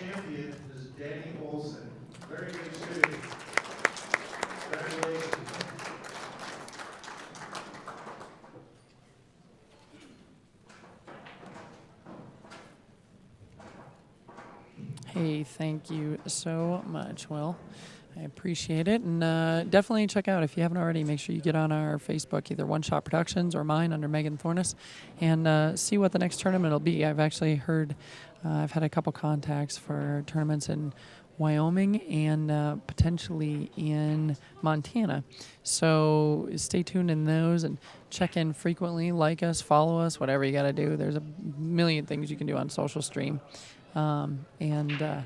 champion is Danny Olson. Very good shooting. Congratulations. Hey, thank you so much, Will. I appreciate it. And definitely check out, if you haven't already, make sure you get on our Facebook, either One Shot Productions or mine under Megan Thornus, and see what the next tournament will be. I've actually heard, I've had a couple contacts for tournaments in Wyoming and potentially in Montana. So stay tuned in those and check in frequently. Like us, follow us, whatever you got to do. There's a million things you can do on Social Stream. And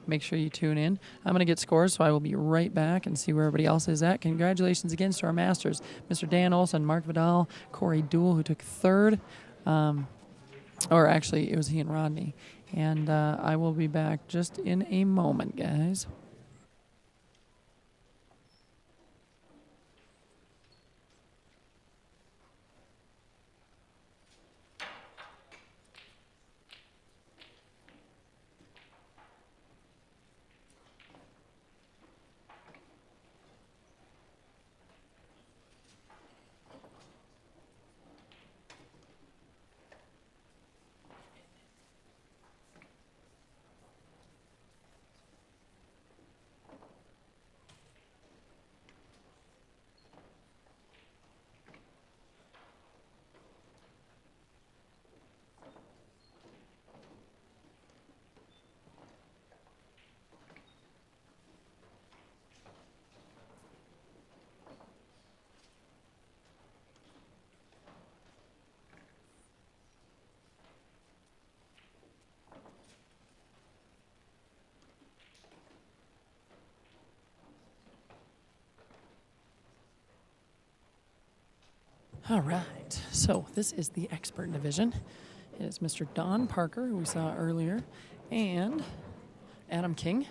make sure you tune in. I'm going to get scores, so I will be right back and see where everybody else is at. Congratulations again to our masters, Mr. Dan Olson, Mark Vidal, Corey Dool, who took third. Or actually, it was he and Rodney. And I will be back just in a moment, guys. All right, so this is the expert division. It is Mr. Don Parker, who we saw earlier, and Adam King.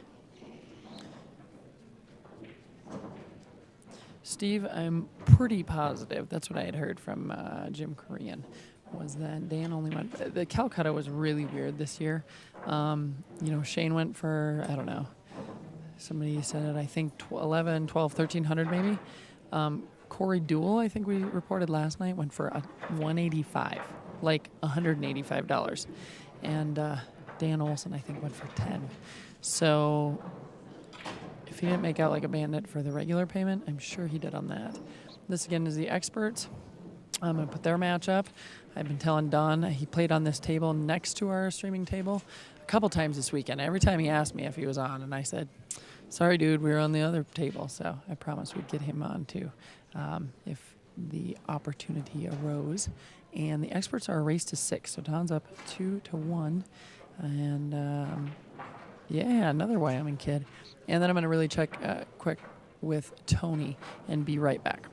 Steve, I'm pretty positive, that's what I had heard from Jim Korean, was that Dan only went, the Calcutta was really weird this year. Shane went for, I don't know, somebody said it, I think 11, 12, 1,300 maybe. Corey Dool, I think we reported last night, went for a 185, like $185. And Dan Olson, I think, went for 10. So if he didn't make out like a bandit for the regular payment, I'm sure he did on that. This, again, is the experts. I'm going to put their match up. I've been telling Don, he played on this table next to our streaming table a couple times this weekend. Every time he asked me if he was on, and I said, sorry, dude, we were on the other table. So I promised we'd get him on, too, if the opportunity arose. And the experts are a race to 6, so Don's up 2-1. And, yeah, another Wyoming kid. And then I'm going to really check quick with Tony and be right back.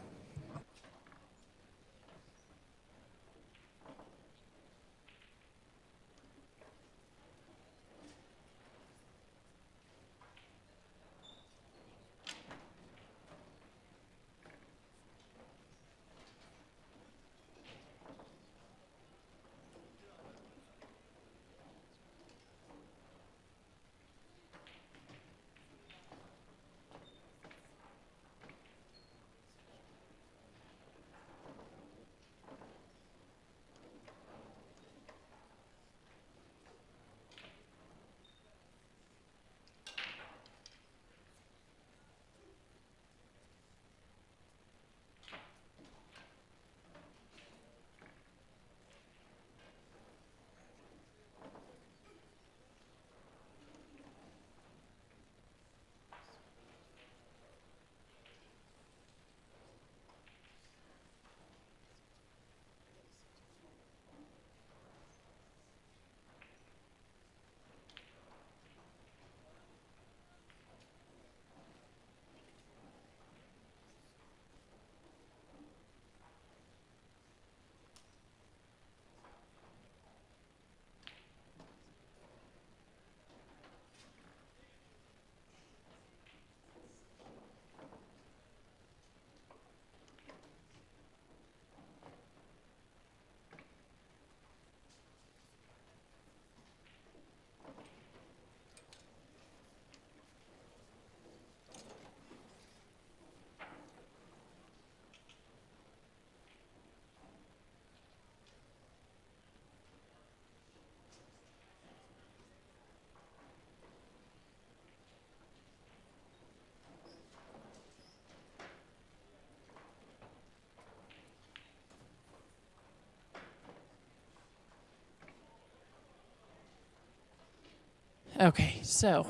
Okay, so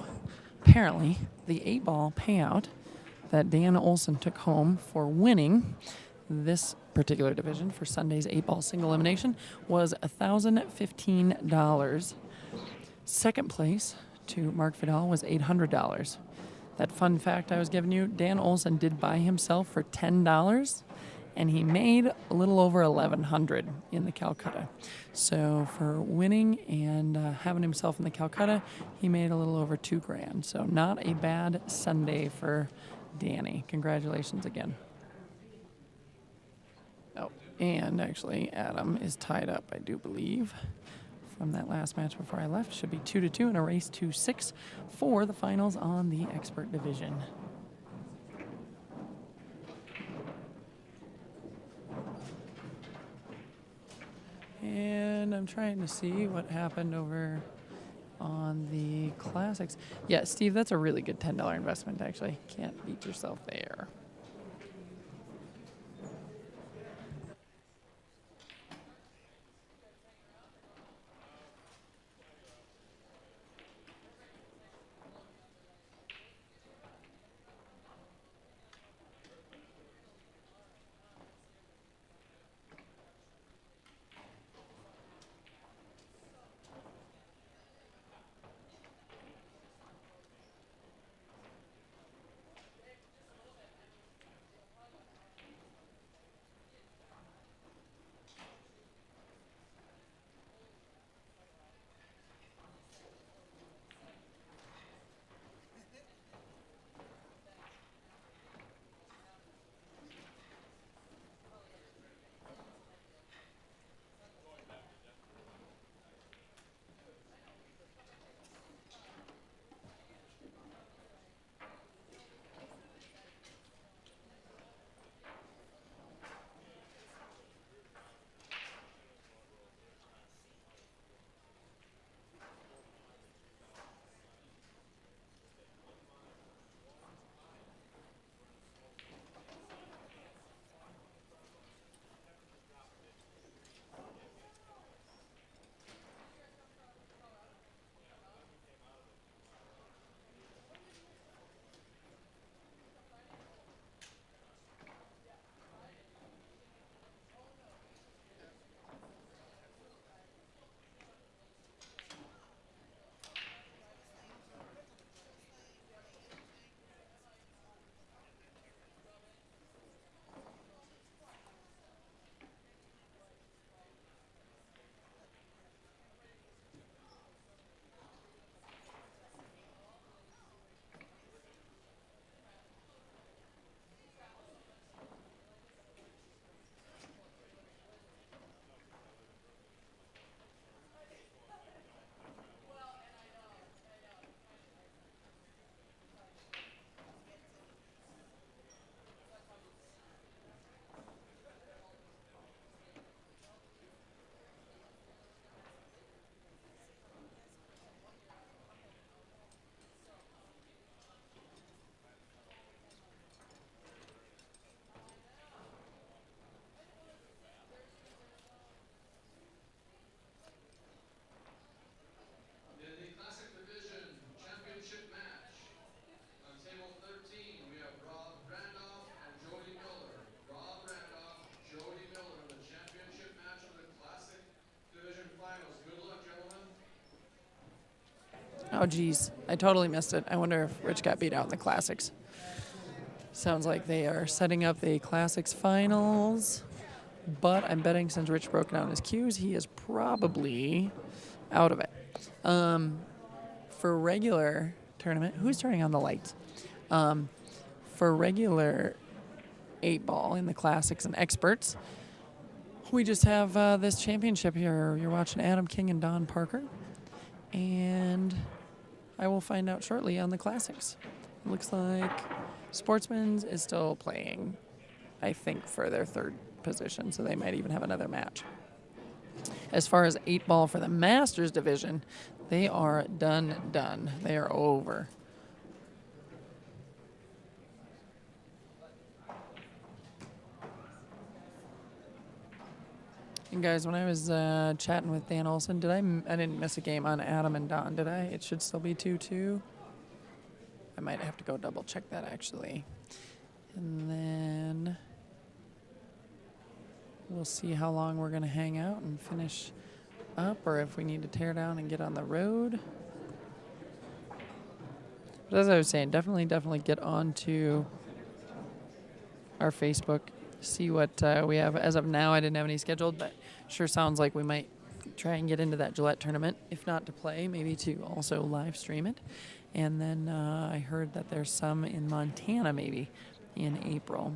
apparently the 8-ball payout that Dan Olson took home for winning this particular division for Sunday's 8-ball single elimination was $1,015. Second place to Mark Vidal was $800. That fun fact I was giving you, Dan Olson did buy himself for $10, and he made a little over $1,100 in the Calcutta. So for winning and having himself in the Calcutta, he made a little over $2,000. So not a bad Sunday for Danny. Congratulations again. Oh, and actually, Adam is tied up, I do believe, from that last match before I left. Should be 2-2 in a race to 6 for the finals on the expert division. And I'm trying to see what happened over on the classics. Yeah, Steve, that's a really good $10 investment, actually. Can't beat yourself there. In the Classic Division Championship match, on table 13, we have Rob Randolph and Jody Miller. Rob Randolph, Jody Miller in the championship match of the Classic Division Finals. Good luck, gentlemen. Oh, geez. I totally missed it. I wonder if Rich got beat out in the classics. Sounds like they are setting up the classics finals. But I'm betting since Rich broke down his cues, he is probably out of it. For regular tournament, who's turning on the lights? For regular 8-ball in the classics and experts, we just have this championship here. You're watching Adam King and Don Parker. And I will find out shortly on the classics. It looks like Sportsman's is still playing, I think, for their third position, so they might even have another match. As far as 8-ball for the Masters division, they are done. They are over. And guys, when I was chatting with Dan Olson, I didn't miss a game on Adam and Don, did I? It should still be 2-2. I might have to go double check that actually. And then we'll see how long we're going to hang out and finish up, or if we need to tear down and get on the road. But as I was saying, definitely get onto our Facebook, see what we have. As of now, I didn't have any scheduled, but sure sounds like we might try and get into that Gillette tournament, if not to play, maybe to also live stream it. And then I heard that there's some in Montana maybe in April.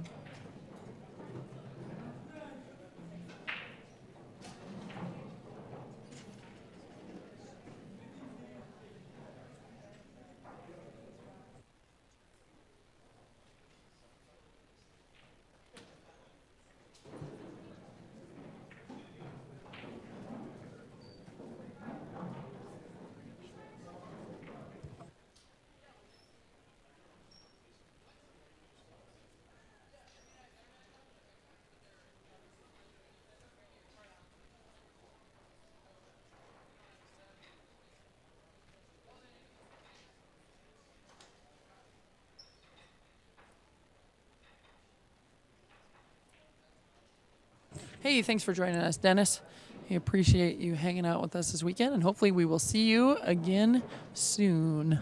Hey, thanks for joining us, Dennis. We appreciate you hanging out with us this weekend, and hopefully we will see you again soon.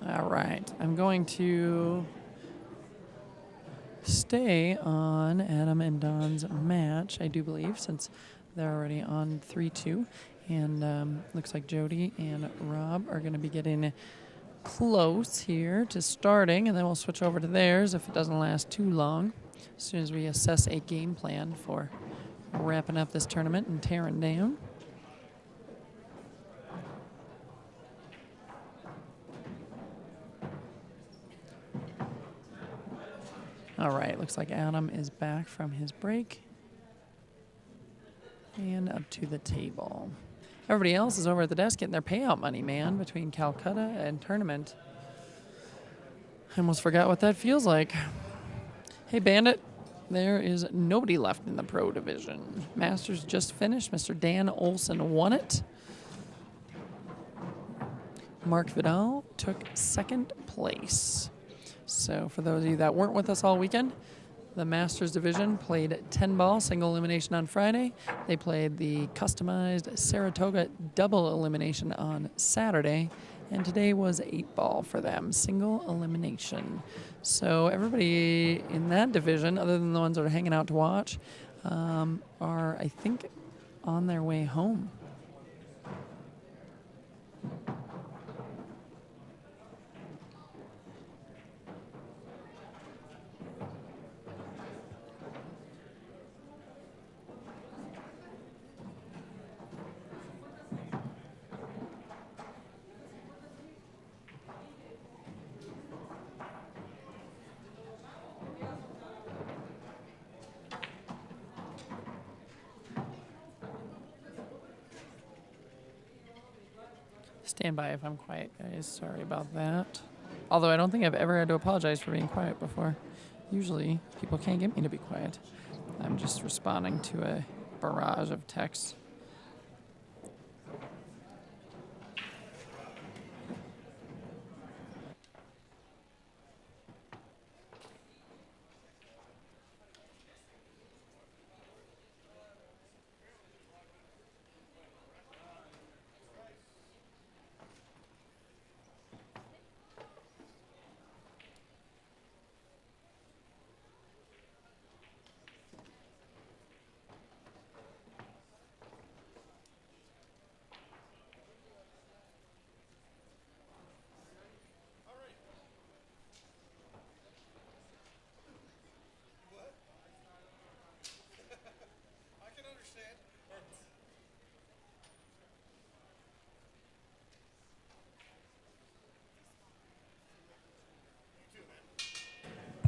All right, I'm going to stay on Adam and Don's match, I do believe, since they're already on 3-2. And looks like Jody and Rob are going to be getting close here to starting, and then we'll switch over to theirs if it doesn't last too long, as soon as we assess a game plan for wrapping up this tournament and tearing down. All right, looks like Adam is back from his break and up to the table. Everybody else is over at the desk getting their payout money, man, between Calcutta and tournament. I almost forgot what that feels like. Hey, Bandit, there is nobody left in the pro division. Masters just finished. Mr. Dan Olson won it. Mark Vidal took second place. So for those of you that weren't with us all weekend, the Masters division played 10-ball single elimination on Friday. They played the customized Saratoga double elimination on Saturday. And today was 8-ball for them, single elimination. So everybody in that division, other than the ones that are hanging out to watch, are, I think, on their way home. Stand by if I'm quiet, guys. Sorry about that. Although I don't think I've ever had to apologize for being quiet before. Usually, people can't get me to be quiet. I'm just responding to a barrage of texts.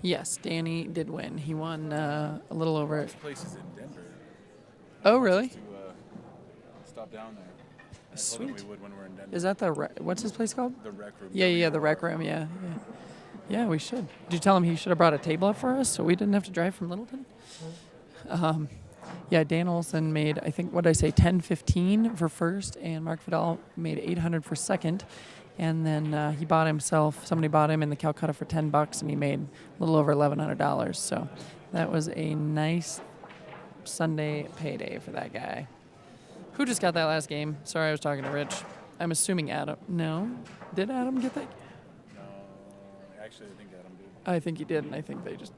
Yes, Danny did win. He won a little over. This place is in Denver. Oh, He wants really? us to stop down there. I told him Sweet. we would when we're in Denver. Is that the what's his place called? The rec room? Yeah, the rec room. Yeah. Yeah, we should. Did you tell him he should have brought a table up for us so we didn't have to drive from Littleton? Yeah, Dan Olson made, I think, what did I say, 10.15 for first, and Mark Vidal made 800 for second. And then he bought himself, somebody bought him in the Calcutta for $10, and he made a little over $1,100. So that was a nice Sunday payday for that guy. Who just got that last game? Sorry, I was talking to Rich. I'm assuming Adam. No? Did Adam get that? No, actually, I think Adam did. I think he did, and I think they just...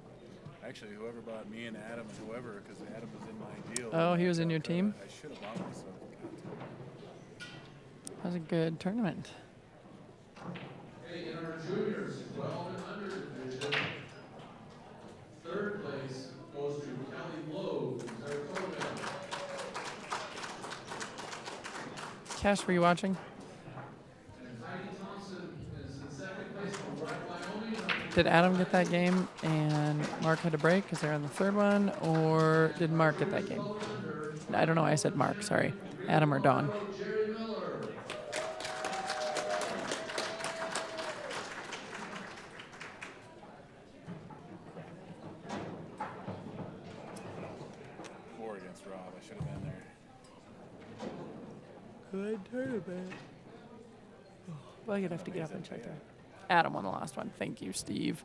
Actually, whoever bought me and Adam and whoever, because Adam was in my deal. Oh, he was in your team? I should have bought myself. That was a good tournament. Okay, in our juniors, 12 and under division, third place goes to Kelly Lowe from Saratoga. Cash, were you watching? And Heidi Thompson is in second place from Wright, Wyoming. Did Adam get that game and Mark had to break because they're on the third one, or did Mark get that game? I don't know. I said Mark. Sorry. Adam or Dawn. Jerry Miller. Four against Rob. I should have been there. Good tournament. Well, you'd have to get up and check that. Adam won the last one. Thank you, Steve.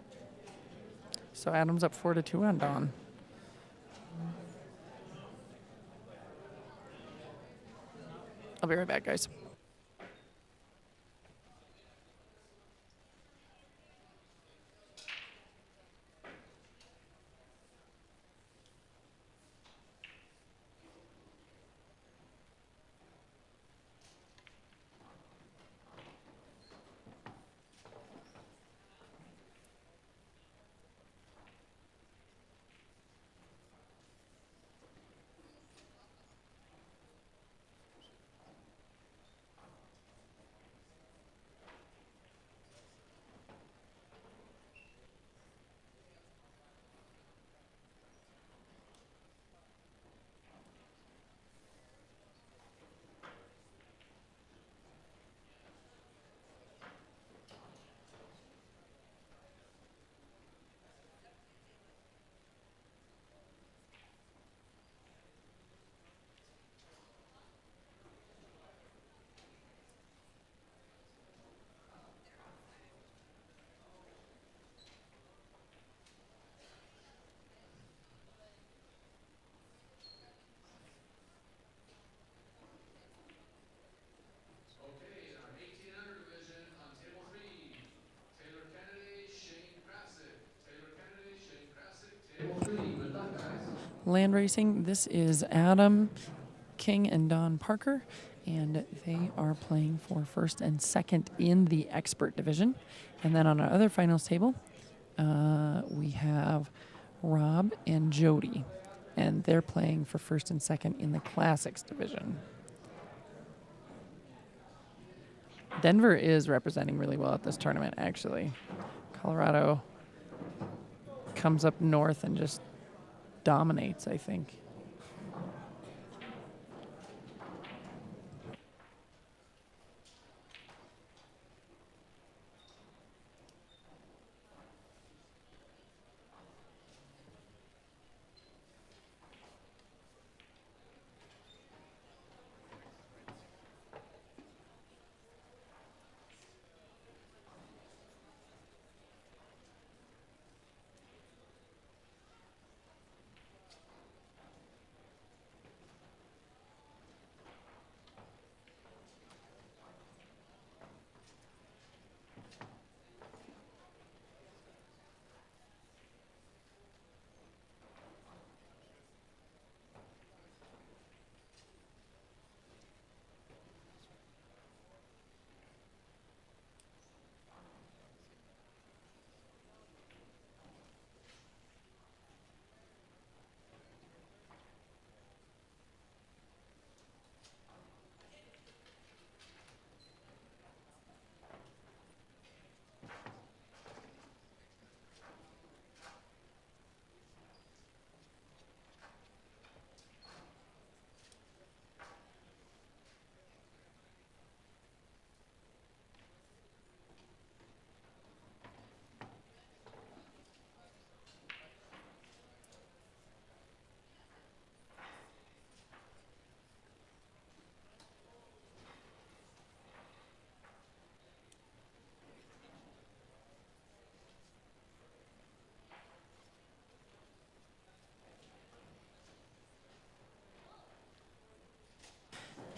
So Adam's up 4-2 on Dawn. I'll be right back, guys. Okay, in our 18 under division on table 3, Taylor Kennedy, Shane Krasick. Taylor Kennedy, Shane Krasick, table 3. Good luck, guys. Land racing. This is Adam King and Don Parker, and they are playing for first and second in the expert division. And then on our other finals table, we have Rob and Jody, and they're playing for first and second in the classics division. Denver is representing really well at this tournament, actually. Colorado comes up north and just dominates, I think.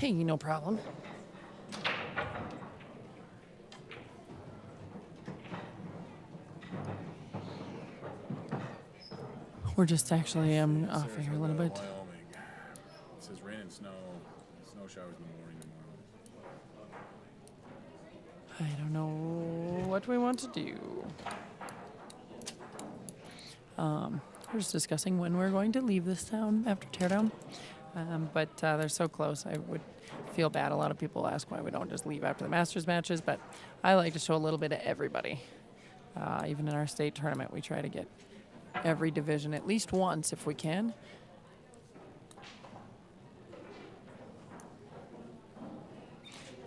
Hey, no problem. We're just actually off Sarasota, here a little bit. Wyoming. It says rain and snow. Snow showers in the morning tomorrow. I don't know what we want to do. We're just discussing when we're going to leave this town after teardown. But they're so close. I would feel bad. A lot of people ask why we don't just leave after the Masters matches, but I like to show a little bit of everybody. Even in our state tournament, we try to get every division at least once if we can.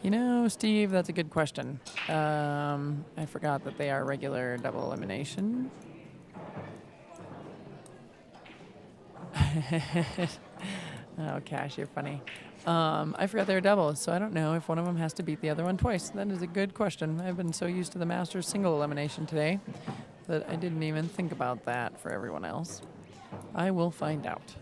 You know, Steve, that's a good question. I forgot that they are regular double elimination. Oh, Cash, you're funny. I forgot they were doubles, so I don't know if one of them has to beat the other one twice. That is a good question. I've been so used to the Masters single elimination today that I didn't even think about that for everyone else. I will find out.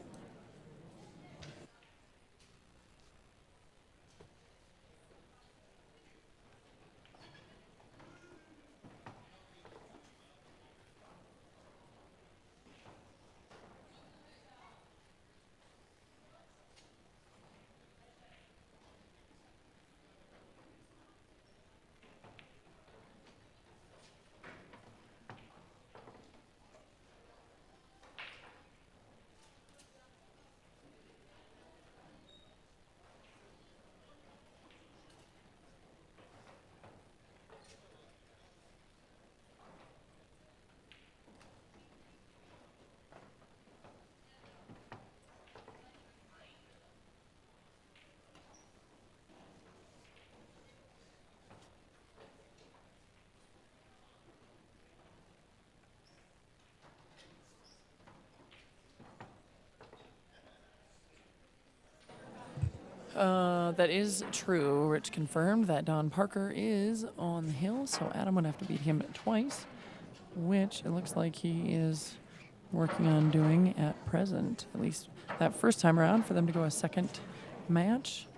That is true. Rich confirmed that Don Parker is on the hill, so Adam would have to beat him twice, which it looks like he is working on doing at present, at least that first time around, for them to go a second match.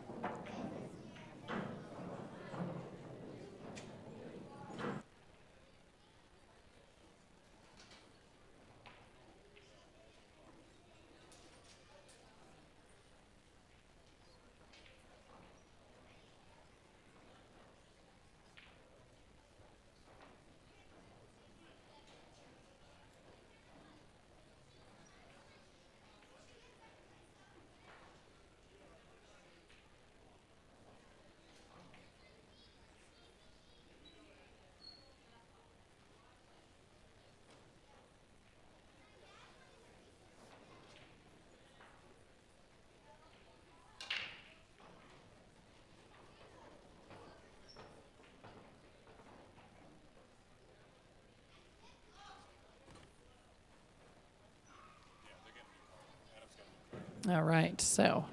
All right, so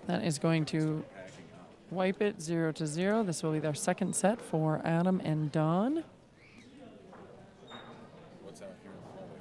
that is going to wipe it 0-0. This will be their second set for Adam and Don. What's out here in the hallway?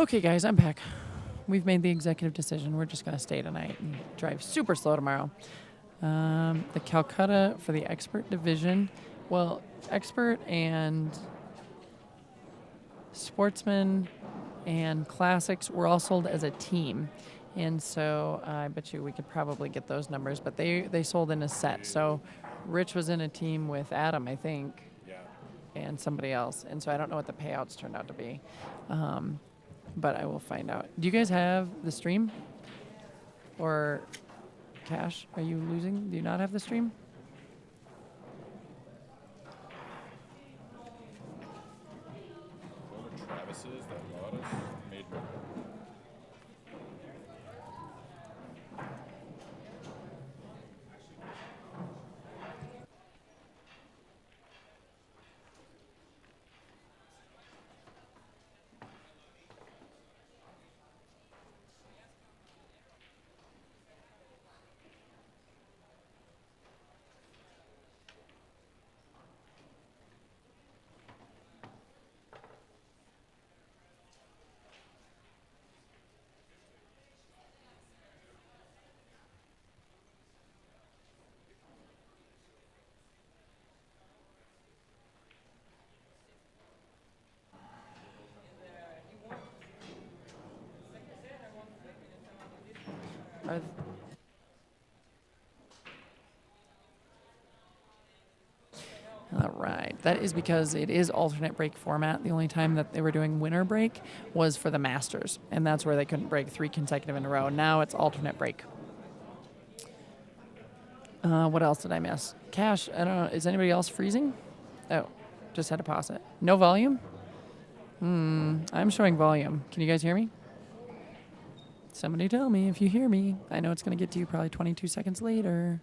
Okay, guys, I'm back. We've made the executive decision. We're just going to stay tonight and drive super slow tomorrow. The Calcutta for the expert division. Well, expert and sportsman and classics were all sold as a team. And so I bet you we could probably get those numbers, but they sold in a set. So Rich was in a team with Adam, I think, Yeah. and somebody else. And so I don't know what the payouts turned out to be. But I will find out. Do you guys have the stream? Or Cash, are you losing? Do you not have the stream? What were Travis's that bought us? Made Are All right. That is because it is alternate break format. The only time that they were doing winner break was for the Masters, and that's where they couldn't break 3 consecutive in a row. Now it's alternate break. What else did I miss? Cash, I don't know. Is anybody else freezing? Oh, just had to pause it. No volume? I'm showing volume. Can you guys hear me? Somebody tell me if you hear me. I know it's going to get to you probably 22 seconds later.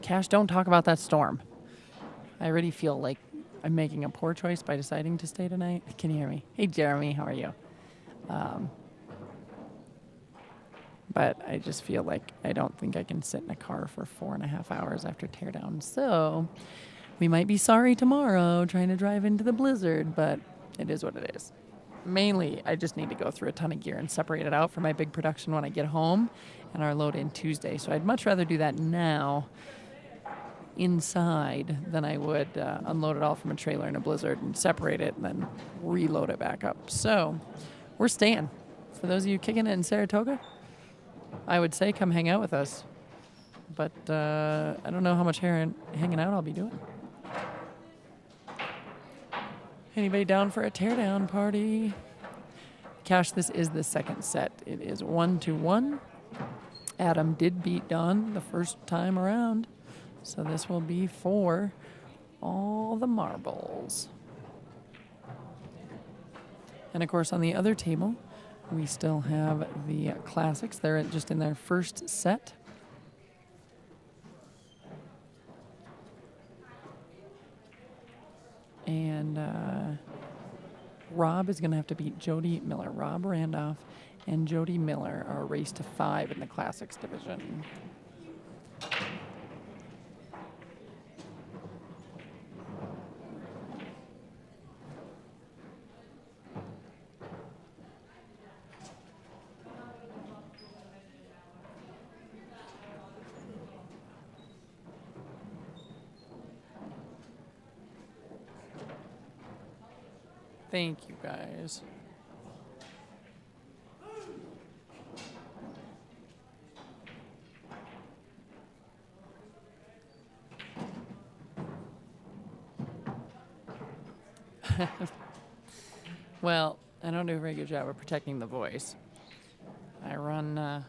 Cash, don't talk about that storm. I already feel like I'm making a poor choice by deciding to stay tonight. Can you hear me? Hey, Jeremy, how are you? But I just feel like I don't think I can sit in a car for 4.5 hours after teardown. So we might be sorry tomorrow trying to drive into the blizzard, but it is what it is. Mainly, I just need to go through a ton of gear and separate it out for my big production when I get home and our load in Tuesday. So I'd much rather do that now inside than I would unload it all from a trailer in a blizzard and separate it and then reload it back up. So we're staying. For those of you kicking it in Saratoga, I would say come hang out with us. But I don't know how much hanging out I'll be doing. Anybody down for a teardown party? Cash, this is the second set. It is 1-1. Adam did beat Don the first time around. So this will be for all the marbles. And of course, on the other table, we still have the classics. They're just in their first set. And Rob is going to have to beat Jody Miller. Rob Randolph and Jody Miller are a race to 5 in the classics division. Thank you, guys. Well, I don't do a very good job of protecting the voice. I run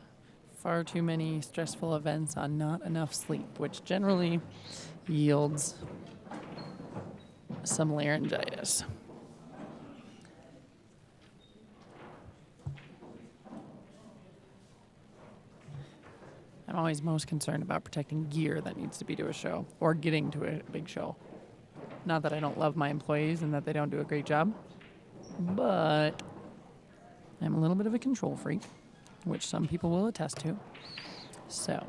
far too many stressful events on not enough sleep, which generally yields some laryngitis. I'm always most concerned about protecting gear that needs to be to a show or getting to a big show. Not that I don't love my employees and that they don't do a great job, but I'm a little bit of a control freak, which some people will attest to. So,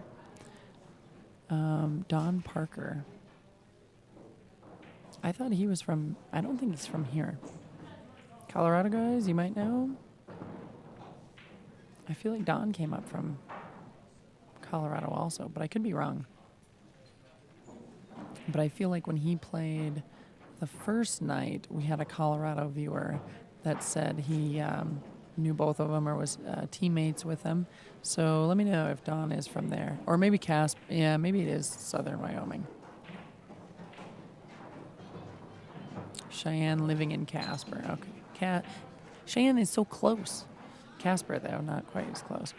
Don Parker. I thought he was from, I don't think he's from here. Colorado guys, you might know. I feel like Don came up from Colorado also, but I could be wrong. But I feel like when he played the first night, we had a Colorado viewer that said he knew both of them or was teammates with them. So let me know if Don is from there. Or maybe Casper. Yeah, maybe it is southern Wyoming. Cheyenne living in Casper. Okay. Cheyenne is so close. Casper, though, not quite as close.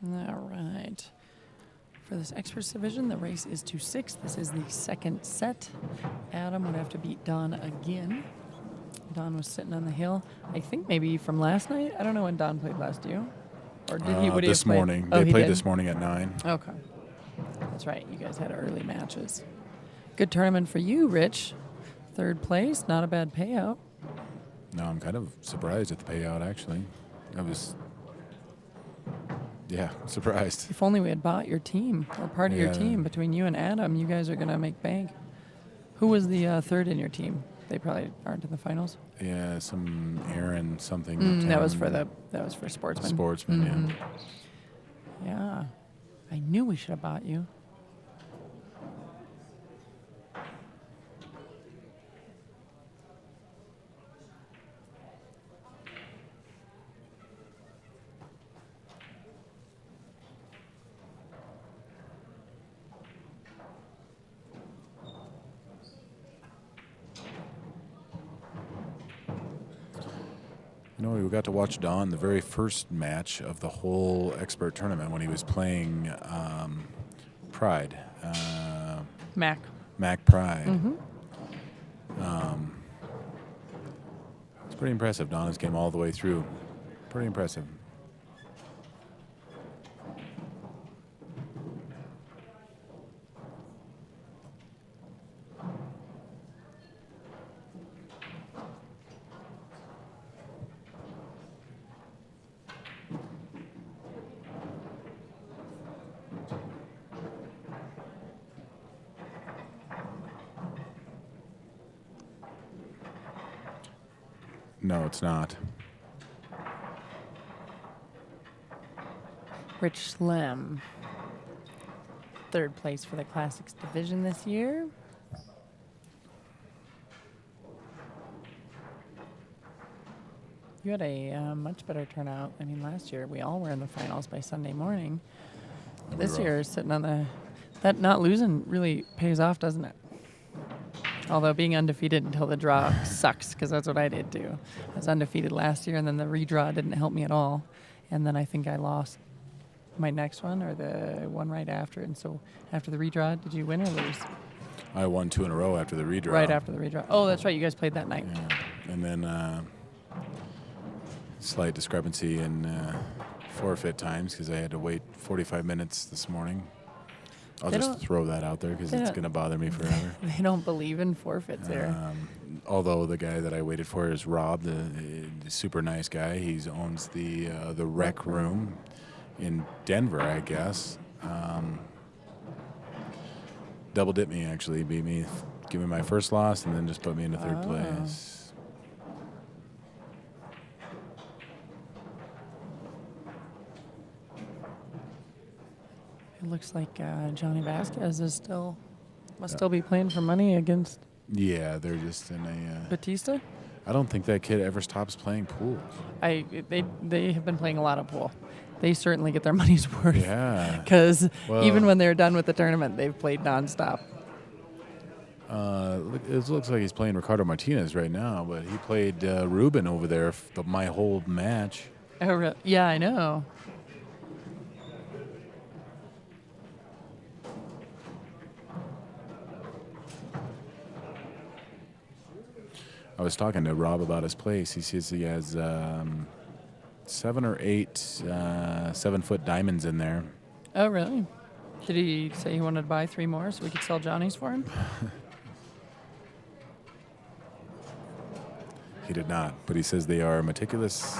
All right. For this experts division, the race is to 6. This is the second set. Adam would have to beat Don again. Don was sitting on the hill. I think maybe from last night. I don't know when Don played last. Do you? Or did he? Would he have This played? morning. Oh, They he played did? this morning at 9. Okay. That's right. You guys had early matches. Good tournament for you, Rich. 3rd place. Not a bad payout. No, I'm kind of surprised at the payout, actually. I was, surprised. If only we had bought your team or part of your Yeah. team. Between you and Adam, you guys are going to make bank. Who was the third in your team? They probably aren't in the finals. Yeah, some Aaron something. That was for Sportsman. Sportsman, yeah. Yeah. I knew we should have bought you. You know, we got to watch Don the very first match of the whole expert tournament when he was playing Pride. Mac. Mac Pride. It's pretty impressive. Donna's came all the way through. Pretty impressive. No, it's not. Rich Lem, third place for the Classics division this year. You had a much better turnout. I mean, last year we all were in the finals by Sunday morning. And we This were year, sitting on the... That not losing really pays off, doesn't it? Although being undefeated until the draw sucks, because that's what I did too. I was undefeated last year, and then the redraw didn't help me at all. And then I think I lost my next one, or the one right after. And so after the redraw, did you win or lose? I won 2 in a row after the redraw. Right after the redraw. Oh, that's right. You guys played that night. Yeah. And then slight discrepancy in forfeit times because I had to wait 45 minutes this morning. I'll They just don't- throw that out there because they it's don't- going to bother me forever. They don't believe in forfeits there. Although the guy that I waited for is Rob, the super nice guy. He owns the rec room in Denver, I guess. Double dipped me, actually. Beat me, give me my first loss, and then just put me into third place. It looks like Johnny Vasquez is must still be playing for money against Yeah, they're just in a... Batista. I don't think that kid ever stops playing pool. They have been playing a lot of pool. They certainly get their money's worth. Yeah. Because Well- even when they're done with the tournament, they've played nonstop. It looks like he's playing Ricardo Martinez right now, but he played Ruben over there my whole match. Oh, yeah, I know. I was talking to Rob about his place. He says he has 7 or 8 7-foot diamonds in there. Oh, really? Did he say he wanted to buy 3 more so we could sell Johnny's for him? He did not, but he says they are meticulous.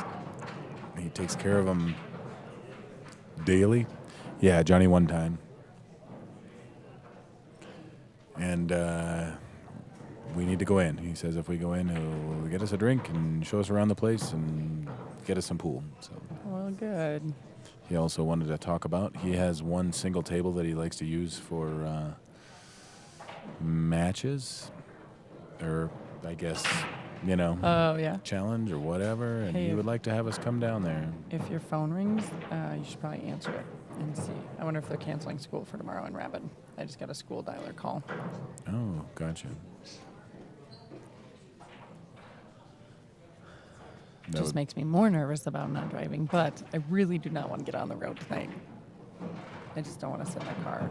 He takes care of them daily. Yeah, Johnny one time. And we need to go in. He says if we go in, he'll get us a drink and show us around the place and get us some pool. So Well, good. he also wanted to talk about, he has one single table that he likes to use for matches, or I guess, Oh, yeah. challenge or whatever, and Hey, he would like to have us come down there. If your phone rings, you should probably answer it and see. I wonder if they're canceling school for tomorrow in Rapid. I just got a school dialer call. Oh, gotcha. That Just would- makes me more nervous about not driving, but I really do not want to get on the road tonight. I just don't want to sit in my car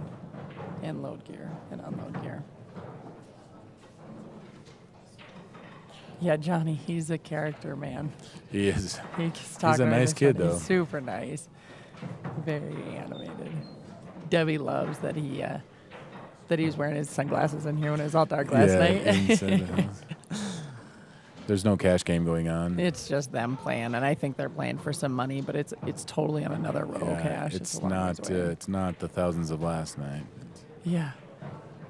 and load gear and unload gear. Yeah, Johnny, he's a character, man. He is. He's talking a to nice his kid, friend. though. He's super nice. Very animated. Debbie loves that he was wearing his sunglasses in here when it was all dark last night. inside the house. There's no cash game going on. It's just them playing, and I think they're playing for some money, but it's totally on another row Yeah, cash. it's a long ways not. away. It's not the thousands of last night. Yeah.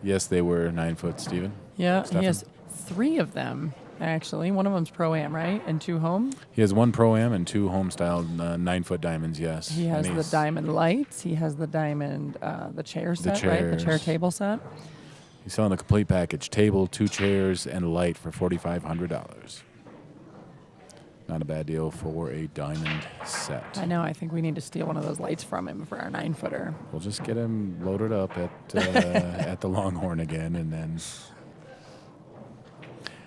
Yes, they were 9-foot, Steven. Yeah, Stefan? he has 3 of them, actually. One of them's Pro-Am, right? And 2 home. He has 1 Pro-Am and 2 home-style 9-foot diamonds, yes. He has And the he's- diamond lights. He has the diamond, the chair set, right? The chair chairs. table set. He's selling the complete package: table, 2 chairs, and light for $4,500. Not a bad deal for a diamond set. I know. I think we need to steal one of those lights from him for our 9-footer. We'll just get him loaded up at at the Longhorn again, and then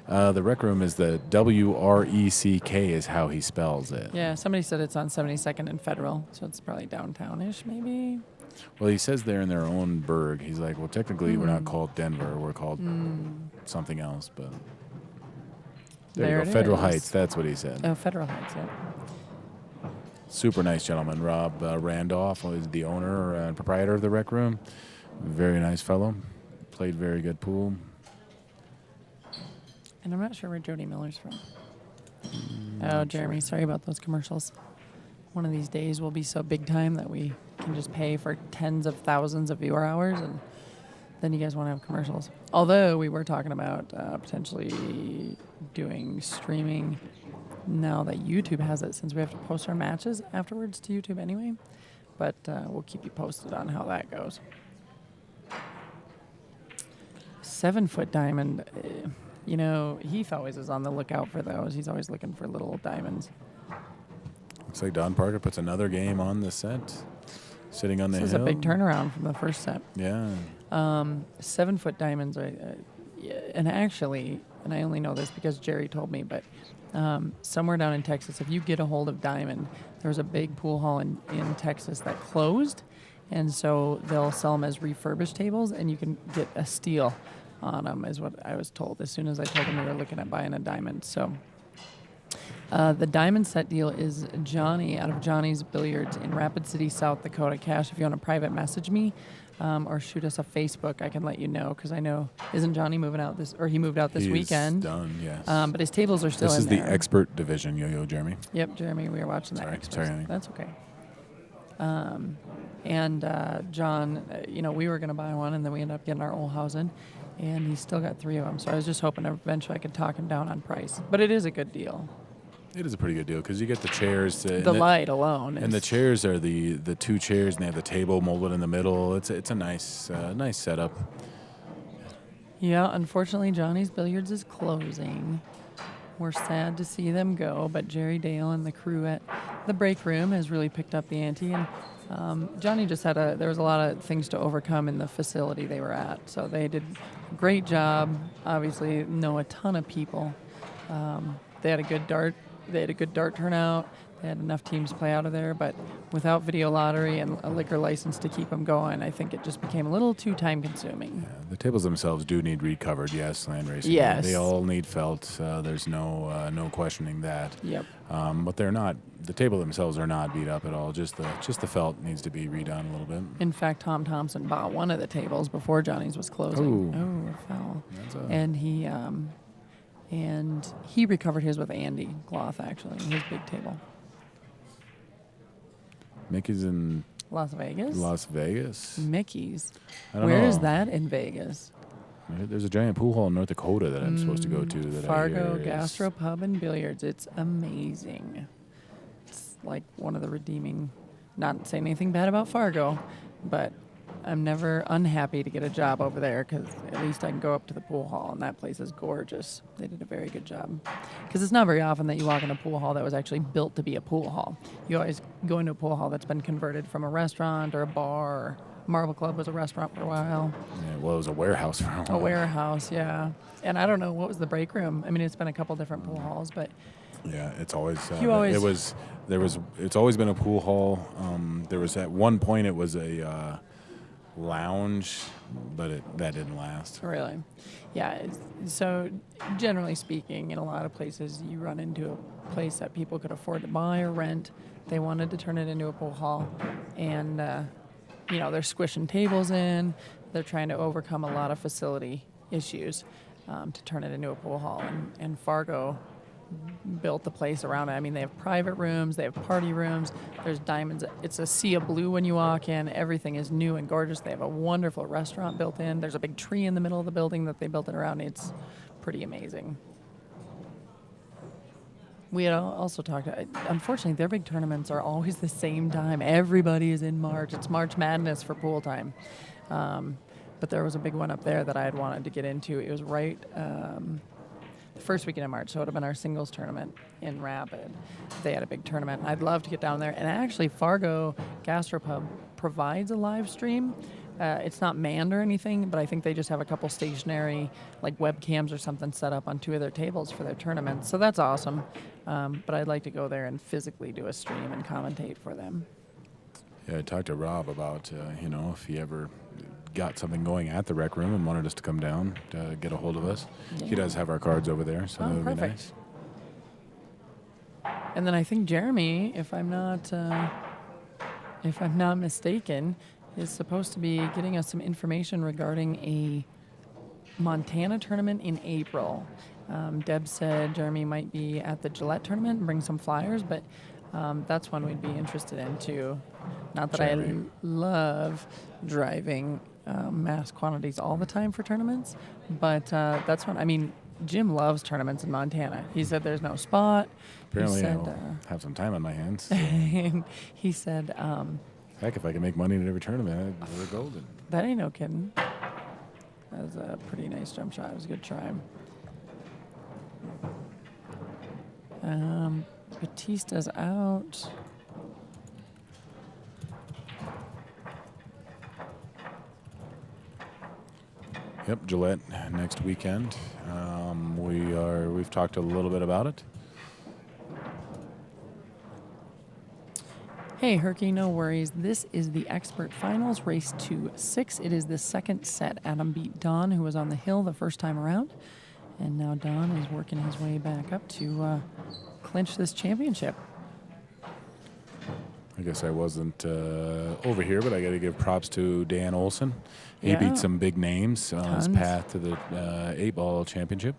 the rec room is the WRECK is how he spells it. Yeah, somebody said it's on 72nd and Federal, so it's probably downtown-ish, maybe. Well, he says they're in their own burg. He's like, well, technically we're not called Denver. We're called something else, but there you There go. it Federal is. Heights. That's what he said. Oh, Federal Heights, yeah. Super nice gentleman. Rob Randolph is the owner and proprietor of the rec room. Very nice fellow. Played very good pool. And I'm not sure where Jody Miller's from. Oh, Jeremy, sorry about those commercials. One of these days we'll be so big time that we can just pay for tens of thousands of viewer hours, and then you guys want to have commercials. Although we were talking about potentially doing streaming now that YouTube has it, since we have to post our matches afterwards to YouTube anyway. But we'll keep you posted on how that goes. 7-foot diamond, Heath always is on the lookout for those. He's always looking for little diamonds. Looks like Don Parker puts another game on the set, sitting on the hill. This is a big turnaround from the first set. Yeah. 7-foot diamonds are, and actually, and I only know this because Jerry told me, but somewhere down in Texas, if you get a hold of diamond, there was a big pool hall in Texas that closed, and so they'll sell them as refurbished tables, and you can get a steal on them, is what I was told as soon as I told them we were looking at buying a diamond. So the diamond set deal is Johnny out of Johnny's Billiards in Rapid City, South Dakota. Cash, if you want to private message me or shoot us a Facebook, I can let you know, because I know, isn't Johnny moving out he moved out this He's weekend. Done, yes. But his tables are still This in is there. the expert division, Yo-Yo Jeremy. Yep, Jeremy, we were watching that. Sorry, Experts. sorry, honey. That's okay. And John, we were going to buy one, and then we ended up getting our Olhausen, and he's still got 3 of them. So I was just hoping eventually I could talk him down on price. But it is a good deal. It is a pretty good deal because you get the chairs. The light alone. And the chairs are the 2 chairs, and they have the table molded in the middle. It's a nice setup. Yeah, unfortunately, Johnny's Billiards is closing. We're sad to see them go, but Jerry Dale and the crew at the break room has really picked up the ante. And Johnny just there was a lot of things to overcome in the facility they were at. So they did a great job. Obviously, know a ton of people. They had a good dart turnout. They had enough teams play out of there, but without video lottery and a liquor license to keep them going, I think it just became a little too time-consuming. Yeah, the tables themselves do need recovered, yes, land racing. Yes. They all need felt. There's no questioning that. Yep. But they're not. The table themselves are not beat up at all. Just the felt needs to be redone a little bit. In fact, Tom Thompson bought one of the tables before Johnny's was closing. Ooh. Oh, it fell. That's And he recovered his with Andy Gloth, actually, his big table. Mickey's in Las Vegas? Las Vegas. Mickey's. I don't Where know. is that in Vegas? There's a giant pool hall in North Dakota that I'm supposed to go to. That Fargo I hear Gastro Pub and Billiards. It's amazing. It's like one of the redeeming, not saying anything bad about Fargo, but I'm never unhappy to get a job over there, because at least I can go up to the pool hall, and that place is gorgeous. They did a very good job. Because it's not very often that you walk in a pool hall that was actually built to be a pool hall. You always go into a pool hall that's been converted from a restaurant or a bar. Or Marble Club was a restaurant for a while. Yeah, well, it was a warehouse for a while. A warehouse, yeah. And I don't know, what was the break room? I mean, it's been a couple different pool halls, but Yeah, it's always. It's always been a pool hall. There was at one point it was a lounge, but that didn't last. really, yeah. So generally speaking, in a lot of places, you run into a place that people could afford to buy or rent. They wanted to turn it into a pool hall, and they're squishing tables in. They're trying to overcome a lot of facility issues to turn it into a pool hall, and Fargo built the place around it. I mean, they have private rooms, they have party rooms, there's diamonds. It's a sea of blue when you walk in. Everything is new and gorgeous. They have a wonderful restaurant built in. There's a big tree in the middle of the building that they built it around. It's pretty amazing. We had also talked, unfortunately, their big tournaments are always the same time. Everybody is in March. It's March Madness for pool time. But there was a big one up there that I had wanted to get into. It was right the first weekend of March, so it would have been our singles tournament in Rapid. They had a big tournament, and I'd love to get down there. And actually, Fargo Gastropub provides a live stream. It's not manned or anything, but I think they just have a couple stationary, like webcams or something, set up on 2 of their tables for their tournaments. So that's awesome. But I'd like to go there and physically do a stream and commentate for them. Yeah, I talked to Rob about if he ever got something going at the rec room and wanted us to come down to get a hold of us. Yeah. He does have our cards over there, so that would be perfect. nice. And then I think Jeremy, if I'm not mistaken, is supposed to be getting us some information regarding a Montana tournament in April. Deb said Jeremy might be at the Gillette tournament and bring some flyers, but that's one we'd be interested in too. Not that Jeremy. I love driving mass quantities all the time for tournaments, but that's one. I mean, Jim loves tournaments in Montana. He said there's no spot. Apparently, he said, I'll have some time on my hands. So. he said, Heck, if I can make money in every tournament, we're golden. that ain't no kidding. That was a pretty nice jump shot. It was a good try. Batista's out. Yep, Gillette next weekend. We've talked a little bit about it. Hey, Herky, no worries. This is the Expert Finals, race 2-6. It is the second set. Adam beat Don, who was on the hill the first time around. And now Don is working his way back up to clinch this championship. I guess I wasn't over here, but I got to give props to Dan Olson. He Yeah. beat some big names on his Tons. path to the 8-ball championship.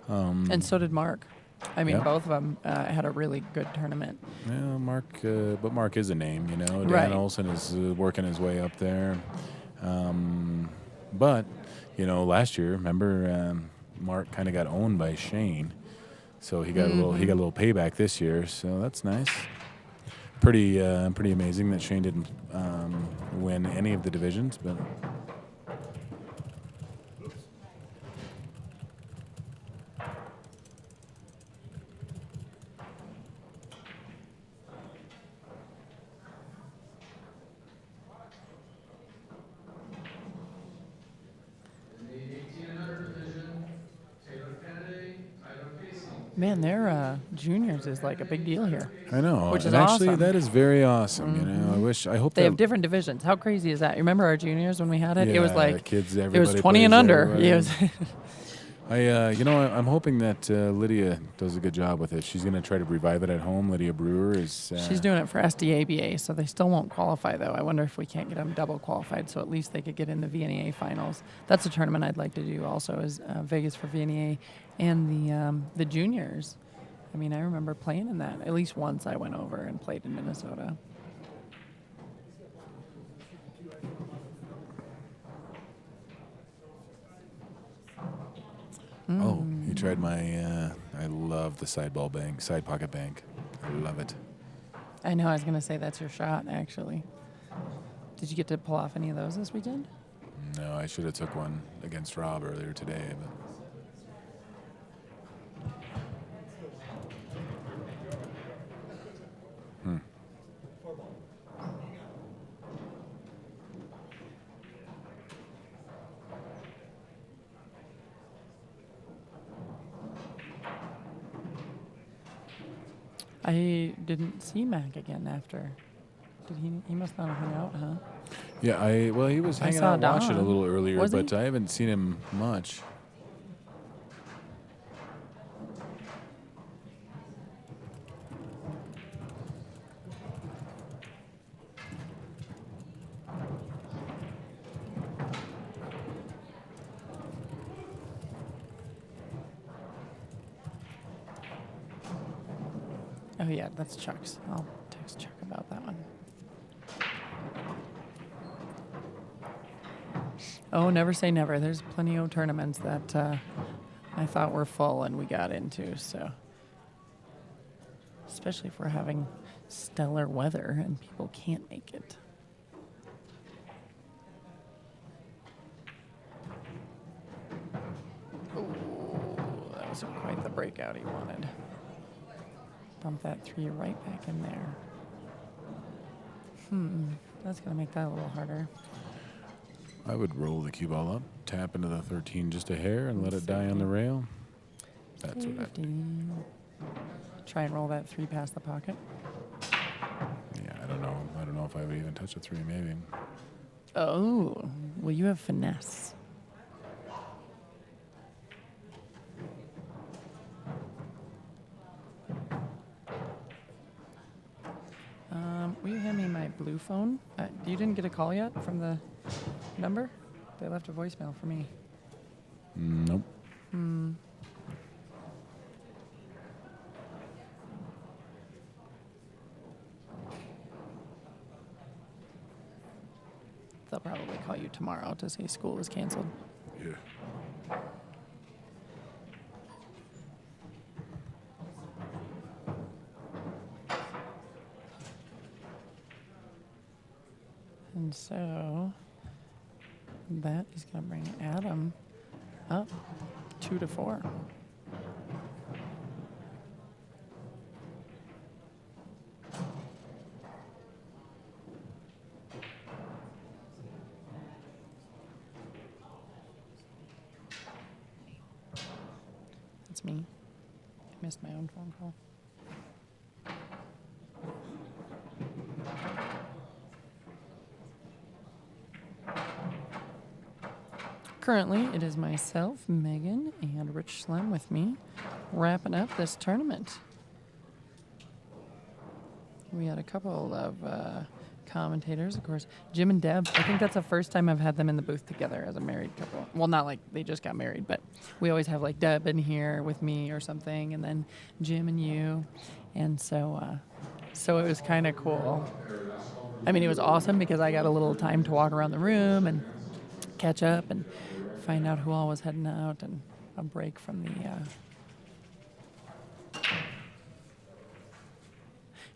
And so did Mark. I mean, Yeah. both of them had a really good tournament. Yeah, Mark, but Mark is a name, you know. Dan Right. Olson is working his way up there. But, you know, last year, remember, Mark kind of got owned by Shane, so he got a little payback this year. So that's nice. Pretty amazing that Shane didn't win any of the divisions, but. In the 1800 division, Taylor Kennedy, Tyler Casey. Man, their juniors is like a big deal here. I know, Which is and actually awesome. that is very awesome. You know, I hope They that have different divisions. How crazy is that? You remember our juniors when we had it? It was Yeah, like kids. it was Everybody 20 and plays under. everybody. Yeah, it was I'm hoping that Lydia does a good job with it. She's going to try to revive it at home. Lydia Brewer is. She's doing it for SDABA, so they still won't qualify, though. I wonder if we can't get them double qualified, so at least they could get in the VNEA finals. That's a tournament I'd like to do also, is Vegas for VNEA and the juniors. I mean, I remember playing in that. At least once I went over and played in Minnesota. Oh, you tried my. I love the side pocket bank. I love it. I know, I was going to say that's your shot, actually. Did you get to pull off any of those this weekend? No, I should have took one against Rob earlier today, but. I didn't see Mac again after. Did he must not have hung out, huh? Yeah, he was hanging saw out watching a Don. little earlier, Was he? but I haven't seen him much. Oh, yeah, that's Chuck's. I'll text Chuck about that one. Oh, never say never. There's plenty of tournaments that I thought were full and we got into, so. Especially if we're having stellar weather and people can't make it. Oh, that wasn't quite the breakout he wanted. Bump that 3 right back in there. That's going to make that a little harder. I would roll the cue ball up, tap into the 13 just a hair, and let it die on the rail. That's what I would do. 15. Try and roll that 3 past the pocket. Yeah, I don't know. I don't know if I would even touch a 3, maybe. Oh, well, you have finesse. Will you hand me my blue phone? You didn't get a call yet from the number? They left a voicemail for me. Nope. They'll probably call you tomorrow to say school is canceled. Yeah. And so that is going to bring Adam up 2-4. That's me. I missed my own phone call. Currently, it is myself, Megan, and Rich Slem with me, wrapping up this tournament. We had a couple of commentators, of course. Jim and Deb. I think that's the first time I've had them in the booth together as a married couple. Well, not like they just got married, but we always have like Deb in here with me or something, and then Jim and you. And so it was kind of cool. I mean, it was awesome because I got a little time to walk around the room and catch up and find out who all was heading out, and a break from the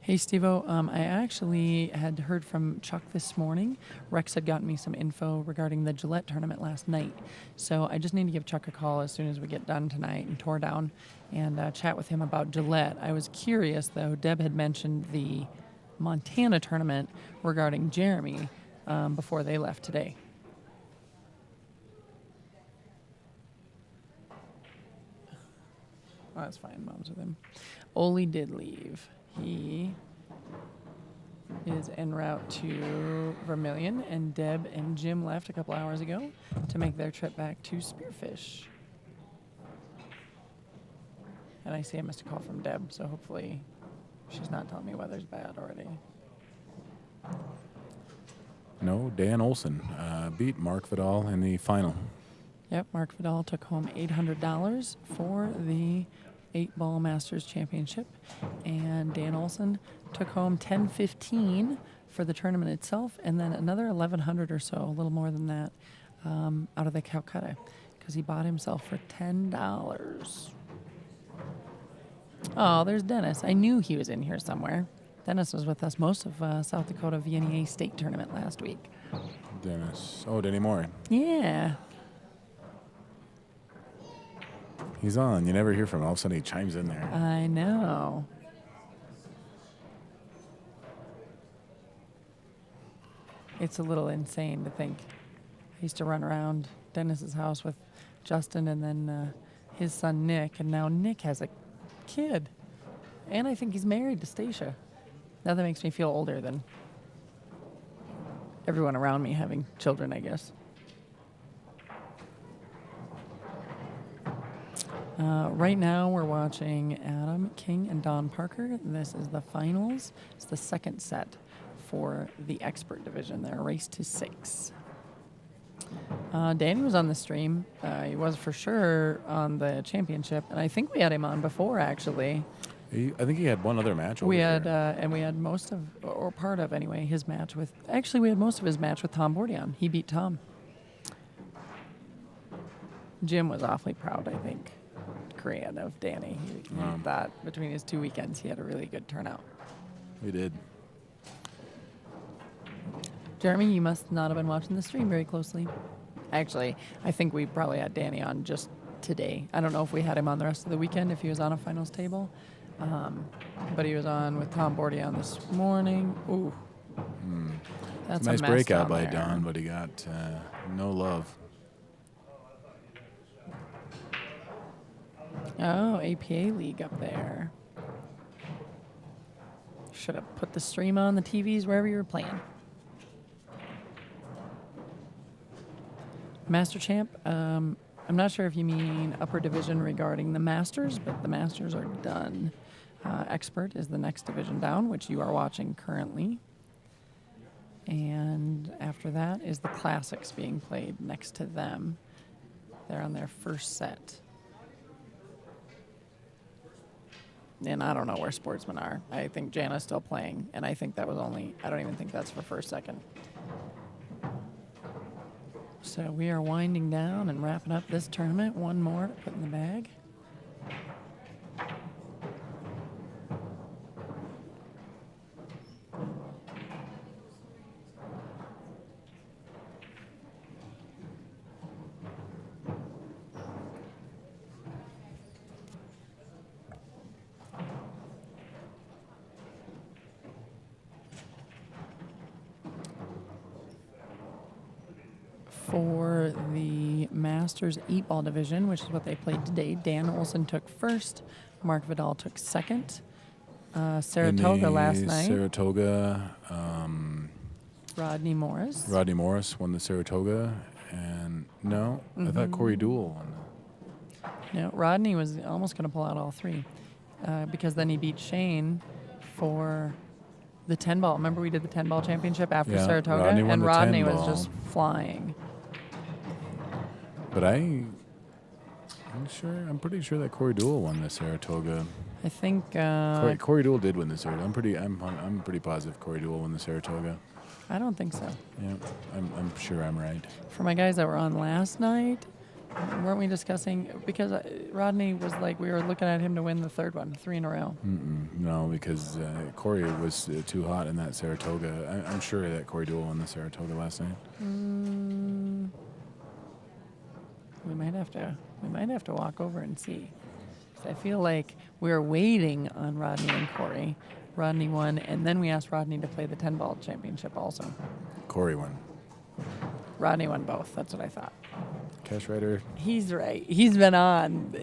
Hey, Steve-O, I actually had heard from Chuck this morning. Rex had gotten me some info regarding the Gillette tournament last night. So I just need to give Chuck a call as soon as we get done tonight and tore down and chat with him about Gillette. I was curious, though. Deb had mentioned the Montana tournament regarding Jeremy before they left today. Oh, that's fine. Mom's with him. Oli did leave. He is en route to Vermilion, and Deb and Jim left a couple hours ago to make their trip back to Spearfish. And I see I missed a call from Deb, so hopefully she's not telling me weather's bad already. No, Dan Olson beat Mark Vidal in the final. Yep, Mark Vidal took home $800 for the 8-Ball Masters Championship, and Dan Olson took home $1,015 for the tournament itself, and then another $1,100 or so, a little more than that, out of the Calcutta, because he bought himself for $10. Oh, there's Dennis. I knew he was in here somewhere. Dennis was with us most of South Dakota VNEA State Tournament last week. Dennis. Oh, Denny Moore. Yeah. He's on. You never hear from him. All of a sudden he chimes in there. I know. It's a little insane to think. I used to run around Dennis's house with Justin and then his son Nick, and now Nick has a kid. And I think he's married to Stacia. Now that makes me feel older than everyone around me having children, I guess. Right now, we're watching Adam King and Don Parker. This is the finals. It's the second set for the expert division. They're a race to 6. Danny was on the stream. He was for sure on the championship, and I think we had him on before, actually. I think he had one other match over We had, there. and we had most of, or part of anyway, his match with, actually we had most of his match with Tom Bordion. He beat Tom. Jim was awfully proud, I think, Korean, of Danny. He thought between his 2 weekends he had a really good turnout. We did. Jeremy, you must not have been watching the stream very closely. Actually, I think we probably had Danny on just today. I don't know if we had him on the rest of the weekend, if he was on a finals table. But he was on with Tom Bordion this morning. Ooh. That's It's a nice mess breakout down by there. Don, but he got no love. Oh, APA League up there. Should have put the stream on the TVs wherever you were playing. Master Champ, I'm not sure if you mean upper division regarding the Masters, but the Masters are done. Expert is the next division down, which you are watching currently. And after that is the Classics being played next to them. They're on their first set. And I don't know where Sportsmen are. I think Jana's still playing, and I think that was only, I don't even think that's for first, second. So we are winding down and wrapping up this tournament. One more to put in the bag. For the Masters 8-ball division, which is what they played today, Dan Olson took first. Mark Vidal took second. Saratoga last night. Saratoga, Rodney Morris. Rodney Morris won the Saratoga, and no, I thought Corey Deuel won. No, Rodney was almost going to pull out all three because then he beat Shane for the 10-ball. Remember we did the 10-ball championship after Yeah, Saratoga? Rodney won and the Rodney 10 was ball. just flying. But I'm pretty sure that Corey Deuel won the Saratoga. I think Corey Deuel did win the Saratoga. I'm pretty positive Corey Deuel won the Saratoga. I don't think so. Yeah, I'm sure I'm right. For my guys that were on last night, weren't we discussing, because Rodney was like, we were looking at him to win the third one, 3 in a row. No, because Corey was too hot in that Saratoga. I'm sure that Corey Deuel won the Saratoga last night. We might have to walk over and see. 'Cause I feel like we were waiting on Rodney and Corey. Rodney won, and then we asked Rodney to play the 10-ball championship also. Corey won. Rodney won both. That's what I thought. Cash Rider. He's right. He's been on.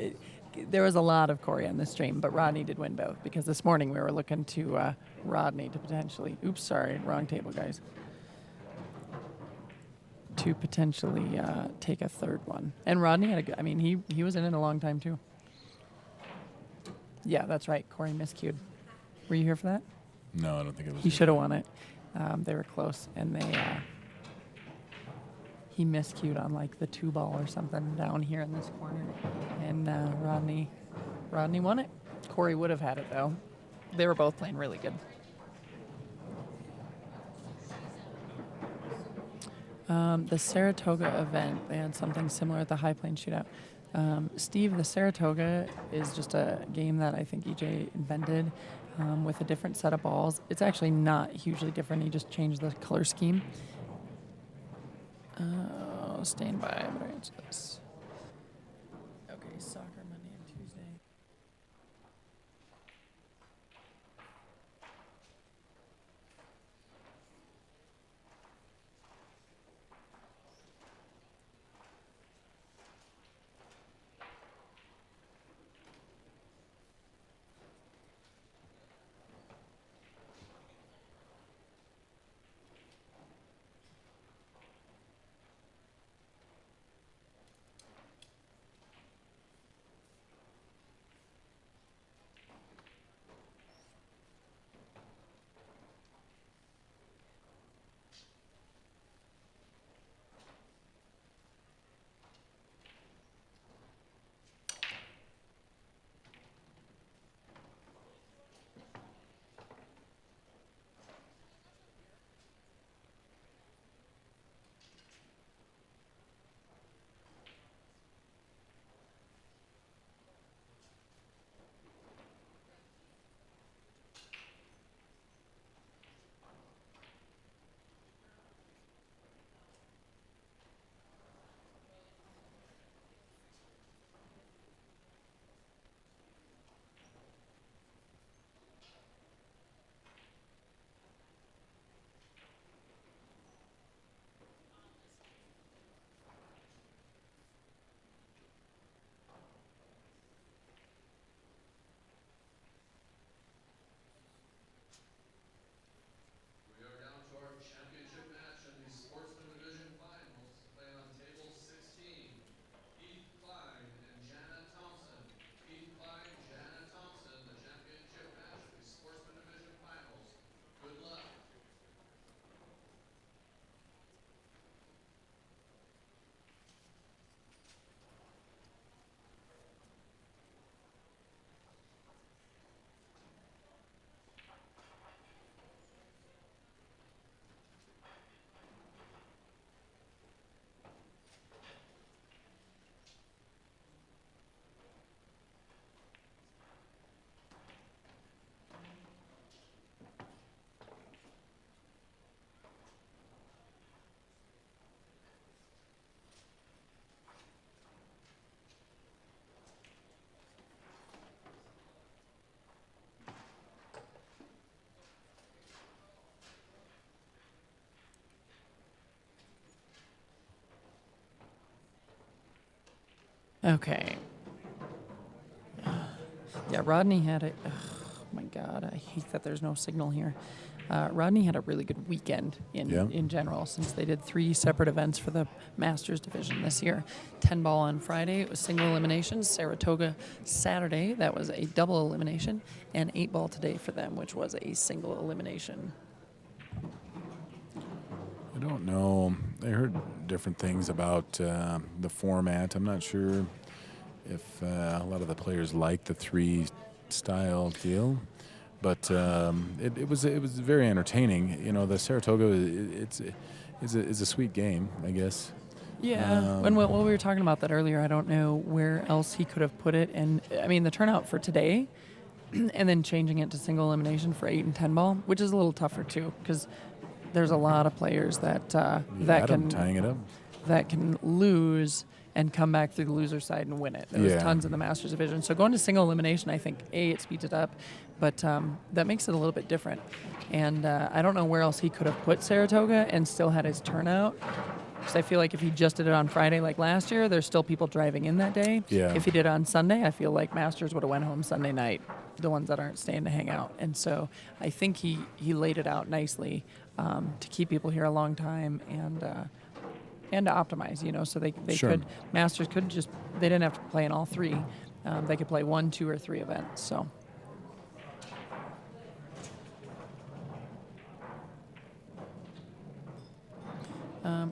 There was a lot of Corey on this stream, but Rodney did win both because this morning we were looking to Rodney to potentially. Oops, sorry, wrong table, guys. To potentially take a third one, and Rodney had a good. I mean, he was in it a long time too. Yeah, that's right. Corey miscued. Were you here for that? No, I don't think it was. He should have won it. They were close, and he miscued on like the 2-ball or something down here in this corner, and Rodney won it. Corey would have had it though. They were both playing really good. The Saratoga event, they had something similar at the High Plains Shootout. Steve, the Saratoga is just a game that I think EJ invented with a different set of balls. It's actually not hugely different. He just changed the color scheme. Stand by. I'm going to answer this. Okay, soccer Monday and Tuesday. Okay. Yeah, Rodney had a. Oh my God, I hate that there's no signal here. Rodney had a really good weekend in general, since they did 3 separate events for the Masters division this year. 10 ball on Friday, it was single elimination. Saratoga Saturday, that was a double elimination, and 8 ball today for them, which was a single elimination. I don't know. I heard different things about the format. I'm not sure if a lot of the players like the 3-style deal, but it was very entertaining. You know, the Saratoga is a sweet game, I guess. Yeah, and what we were talking about that earlier, I don't know where else he could have put it. And I mean, the turnout for today, and then changing it to single elimination for 8 and 10 ball, which is a little tougher too, because there's a lot of players that tying it up. that can lose and come back through the loser side and win it. There was tons in the Masters division. So going to single elimination, I think, it speeds it up, but that makes it a little bit different. And I don't know where else he could have put Saratoga and still had his turnout. Because I feel like if he just did it on Friday like last year, there's still people driving in that day. Yeah. If he did it on Sunday, I feel like Masters would have went home Sunday night, the ones that aren't staying to hang out. And so I think he laid it out nicely to keep people here a long time and to optimize, you know, so they Sure. could, Masters could just, they didn't have to play in all 3. They could play 1, 2, or 3 events, so.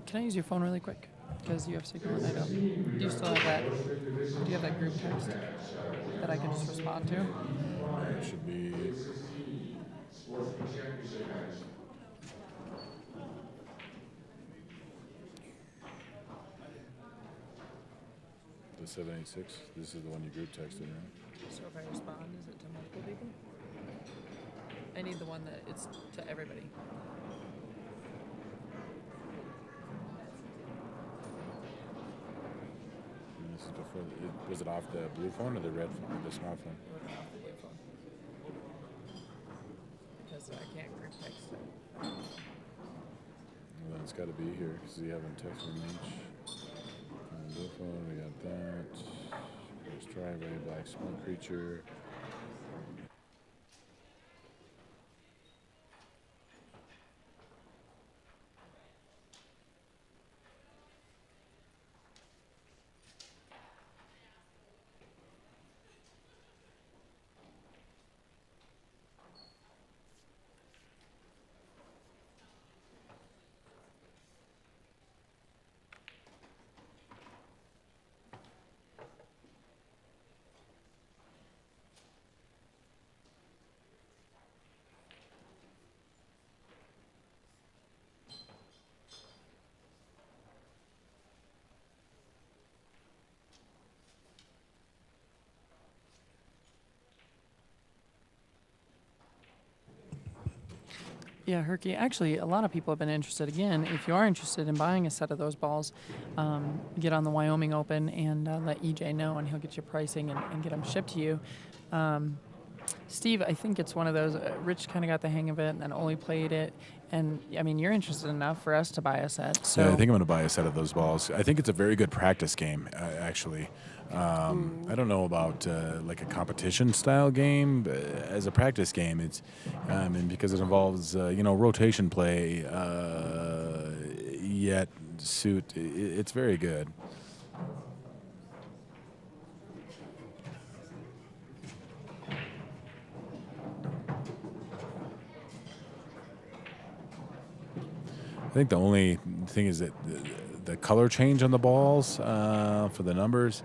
Can I use your phone really quick? Because you have signal and I don't. Do you still have that? Do you have that group text that I can just respond to? It should be. The 786. This is the one you group texted, right? So if I respond, is it to multiple people? I need the one that it's to everybody. And this is before. Was it off the blue phone or the red phone, or the small phone? Because I can't group text it. Well, then it's got to be here because you haven't texted me. Blue phone, we got that. There's driveway, black smoke creature. Yeah, Herky. Actually, a lot of people have been interested. Again, if you are interested in buying a set of those balls, get on the Wyoming Open and let EJ know, and he'll get you pricing and get them shipped to you. Steve, I think it's one of those. Rich kind of got the hang of it, and then Oli played it. And I mean, you're interested enough for us to buy a set. So Yeah, I think I'm going to buy a set of those balls. I think it's a very good practice game, actually. I don't know about like a competition style game, but as a practice game, it's and because it involves rotation play, yet suit. It's very good. I think the only thing is that the color change on the balls for the numbers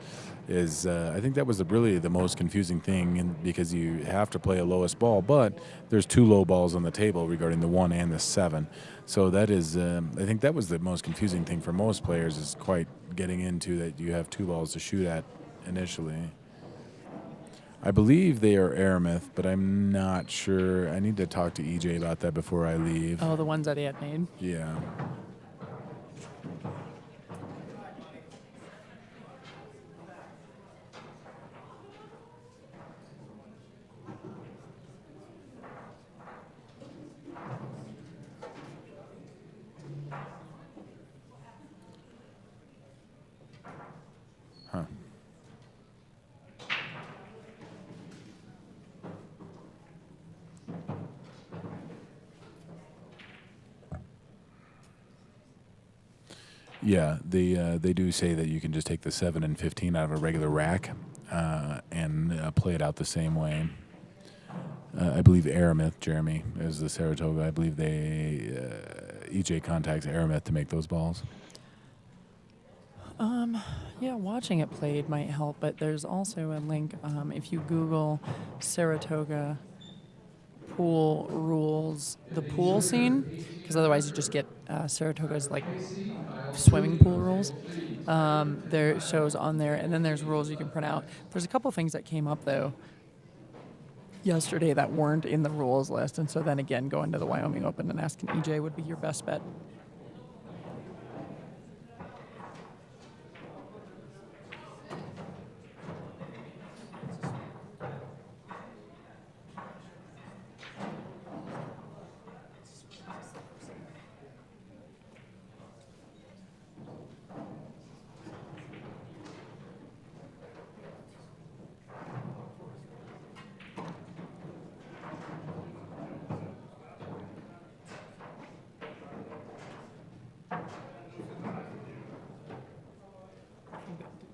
is I think that was really the most confusing thing, because you have to play a lowest ball, but there's 2 low balls on the table regarding the 1 and the 7. So that is I think that was the most confusing thing for most players, is quite getting into that you have 2 balls to shoot at initially. I believe they are Aramith, but I'm not sure. I need to talk to EJ about that before I leave. Oh, the ones that he had made? Yeah. Huh. Yeah, they do say that you can just take the 7 and 15 out of a regular rack and play it out the same way. I believe Aramith, Jeremy, is the Saratoga. I believe EJ contacts Aramith to make those balls. Yeah, watching it played might help, but there's also a link if you Google Saratoga pool rules, the pool scene, because otherwise you just get Saratoga's like swimming pool rules. There it shows on there, and then there's rules you can print out. There's a couple things that came up though yesterday that weren't in the rules list, and so then again, going to the Wyoming Open and asking EJ would be your best bet.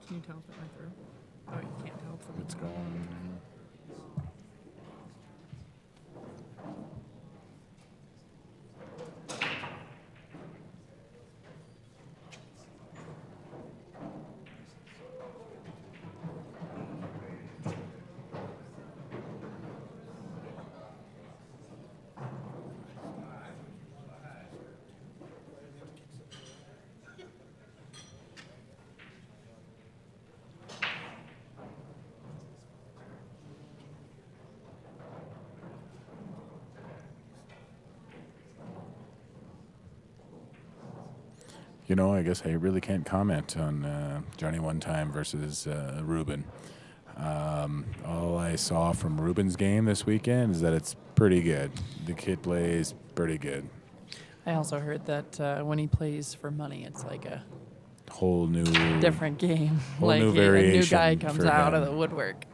Can you tell if it went through? Oh, you can't tell from It's going. You know, I guess I really can't comment on Johnny One Time versus Ruben. All I saw from Ruben's game this weekend is that it's pretty good. The kid plays pretty good. I also heard that when he plays for money, it's like a Whole new different game. Whole like new a new variation guy comes for out him. of the woodwork.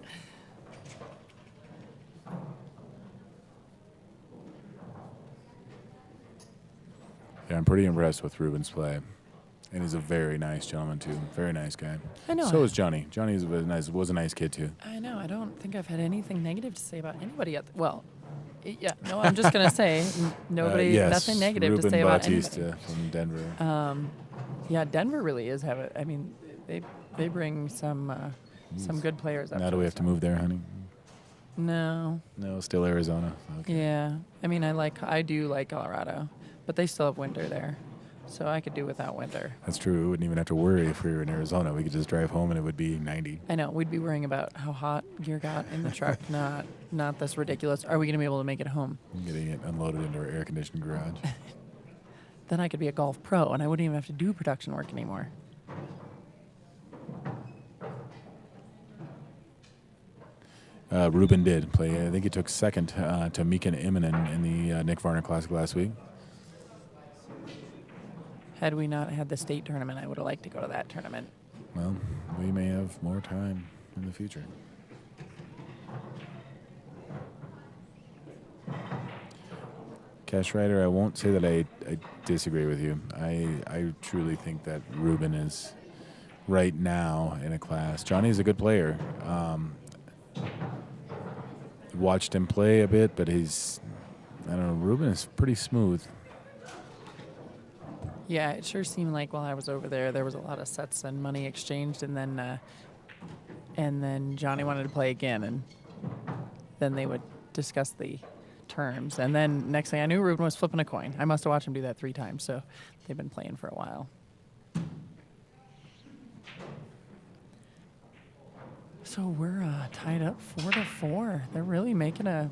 Yeah, I'm pretty impressed with Ruben's play. And he's a very nice gentleman, too. Very nice guy. I know. So is Johnny. Johnny was a nice kid, too. I know. I don't think I've had anything negative to say about anybody yet. Well, yeah. No, I'm just gonna say nobody. Yes, Nothing negative Ruben to say about Bautista anybody. from Denver. Yeah, Denver really is having. I mean, they bring some good players up. Now do we have to move there, honey? No. No, still Arizona. Okay. Yeah. I mean, I do like Colorado, but they still have winter there, so I could do without winter. That's true. We wouldn't even have to worry if we were in Arizona. We could just drive home and it would be 90. I know. We'd be worrying about how hot gear got in the truck, not this ridiculous. Are we going to be able to make it home? Getting it unloaded into our air-conditioned garage. Then I could be a golf pro, and I wouldn't even have to do production work anymore. Ruben did play. I think he took second to Mika Immonen in the Nick Varner Classic last week. Had we not had the state tournament, I would have liked to go to that tournament. Well, we may have more time in the future. Cash Rider, I won't say that I disagree with you. I truly think that Ruben is right now in a class. Johnny's a good player. Watched him play a bit, but I don't know, Ruben is pretty smooth. Yeah, it sure seemed like while I was over there was a lot of sets and money exchanged, and then Johnny wanted to play again, and then they would discuss the terms, and then next thing I knew, Ruben was flipping a coin. I must have watched him do that 3 times, so they've been playing for a while. So we're tied up 4-4. They're really making a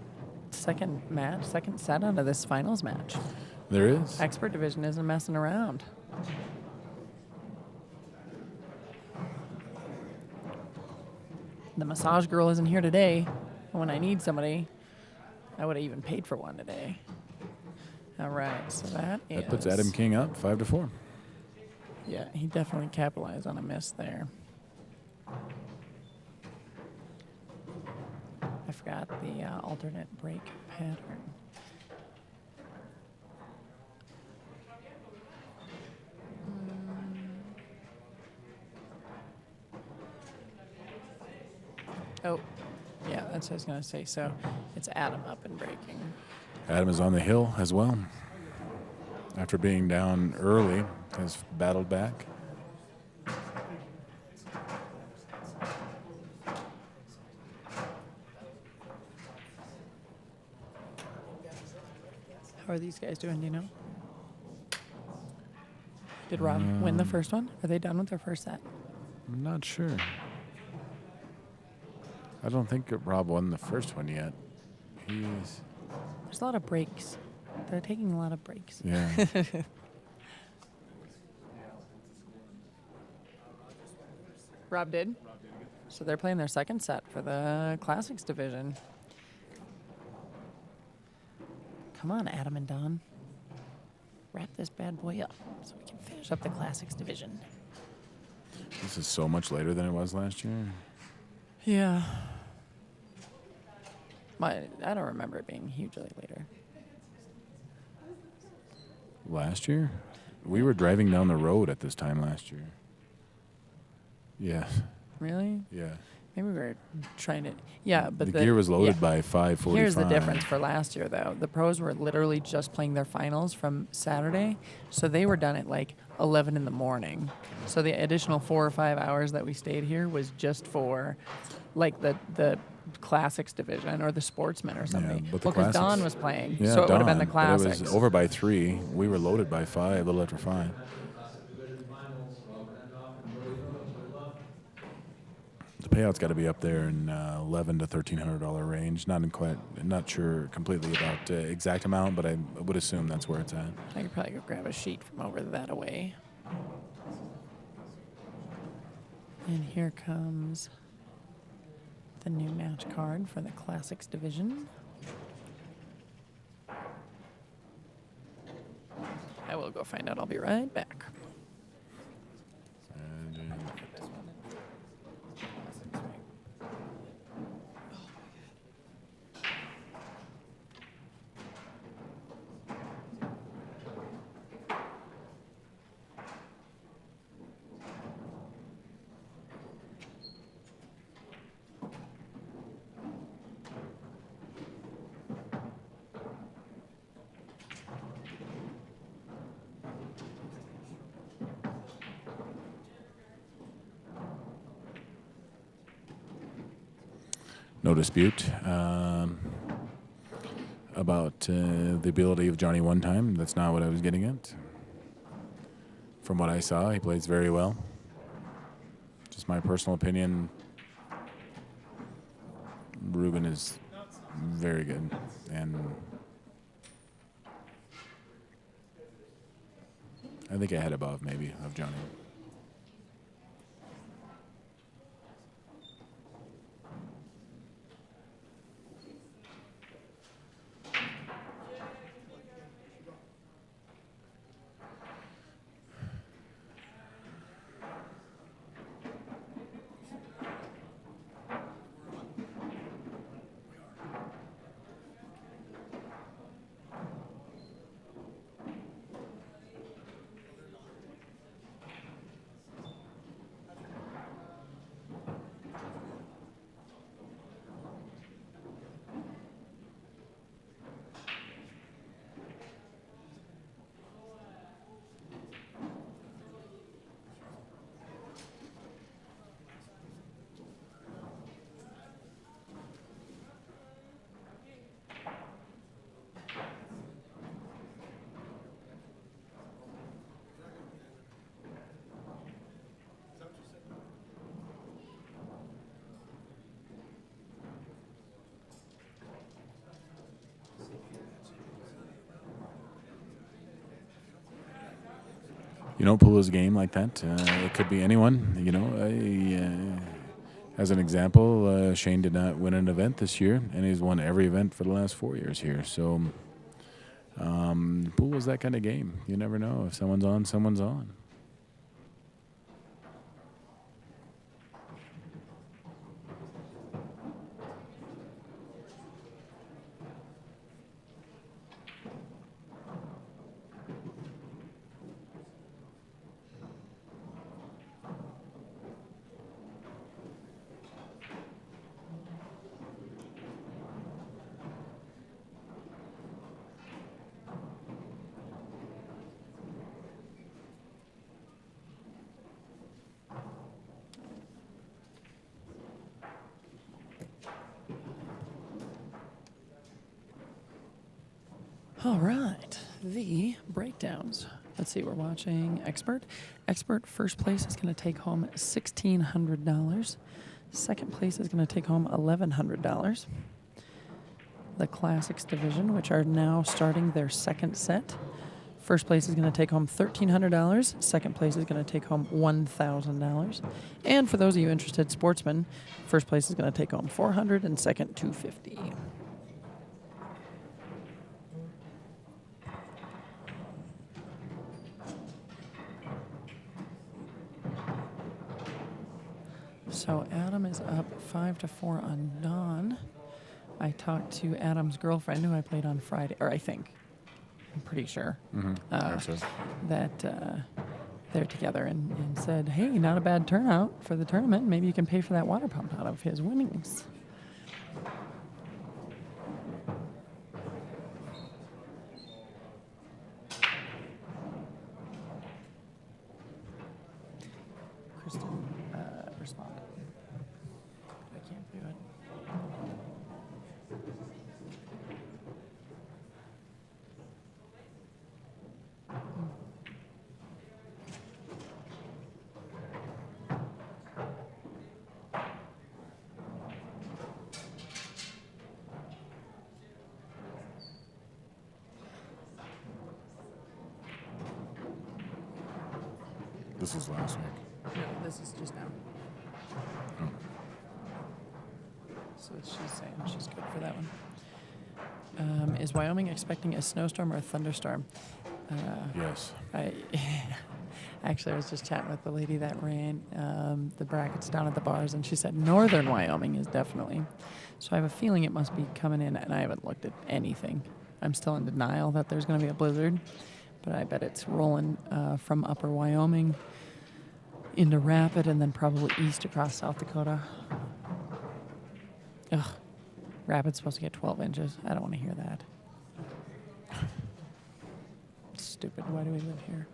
second set out of this finals match. There is. Expert division isn't messing around. The massage girl isn't here today. When I need somebody, I would have even paid for one today. All right, so that puts Adam King up 5-4. Yeah, he definitely capitalized on a miss there. I forgot the alternate break pattern. Oh, yeah, that's what I was going to say. So it's Adam up and breaking. Adam is on the hill as well. After being down early, has battled back. How are these guys doing? Do you know? Did Rob win the first one? Are they done with their first set? I'm not sure. I don't think Rob won the first one yet. He's There's a lot of breaks. They're taking a lot of breaks. yeah. Rob did? So they're playing their second set for the Classics division. Come on, Adam and Don. Wrap this bad boy up so we can finish up the Classics division. This is so much later than it was last year. Yeah. I don't remember it being hugely later. Last year? We were driving down the road at this time last year. Yeah. Really? Yeah. Maybe we were trying to. Yeah, but the gear was loaded yeah. by 5:45. Here's the difference for last year, though. The pros were literally just playing their finals from Saturday, so they were done at like 11 in the morning. So the additional 4 or 5 hours that we stayed here was just for, like the Classics division or the Sportsmen or something. Yeah, but the Well, because Classics- Don was playing, Yeah, so it would have been the But Classics. it was over by 3. We were loaded by 5, a little after 5. The payout's got to be up there in $1,100 to $1,300 range. Not sure completely about exact amount, but I would assume that's where it's at. I could probably go grab a sheet from over that away. And here comes the new match card for the Classics division. I will go find out. I'll be right back. No dispute about the ability of Johnny one time. That's not what I was getting at. From what I saw, he plays very well. Just my personal opinion, Ruben is very good. And I think ahead above, maybe, of Johnny. You don't pull his game like that. It could be anyone. You know, as an example, Shane did not win an event this year, and he's won every event for the last 4 years here. So, pool is that kind of game. You never know. If someone's on, someone's on. All right, the breakdowns. Let's see, we're watching Expert. Expert first place is going to take home $1,600. Second place is going to take home $1,100. The Classics division, which are now starting their second set. First place is going to take home $1,300. Second place is going to take home $1,000. And for those of you interested sportsmen, first place is going to take home $400 and second $250. So Adam is up 5-4 on Dawn. I talked to Adam's girlfriend, who I played on Friday, or I think, I'm pretty sure, that they're together, and said, hey, not a bad turnout for the tournament. Maybe you can pay for that water pump out of his winnings. Kristen, respond. I can't do it. This was last week. No, this is just now. So she's saying she's good for that one. Is Wyoming expecting a snowstorm or a thunderstorm? Yes. Actually, I was just chatting with the lady that ran the brackets down at the bars, and she said northern Wyoming is definitely. So I have a feeling it must be coming in, and I haven't looked at anything. I'm still in denial that there's going to be a blizzard, but I bet it's rolling from upper Wyoming into Rapid and then probably east across South Dakota. Ugh. Rapid's supposed to get 12 inches. I don't want to hear that. Stupid. Why do we live here?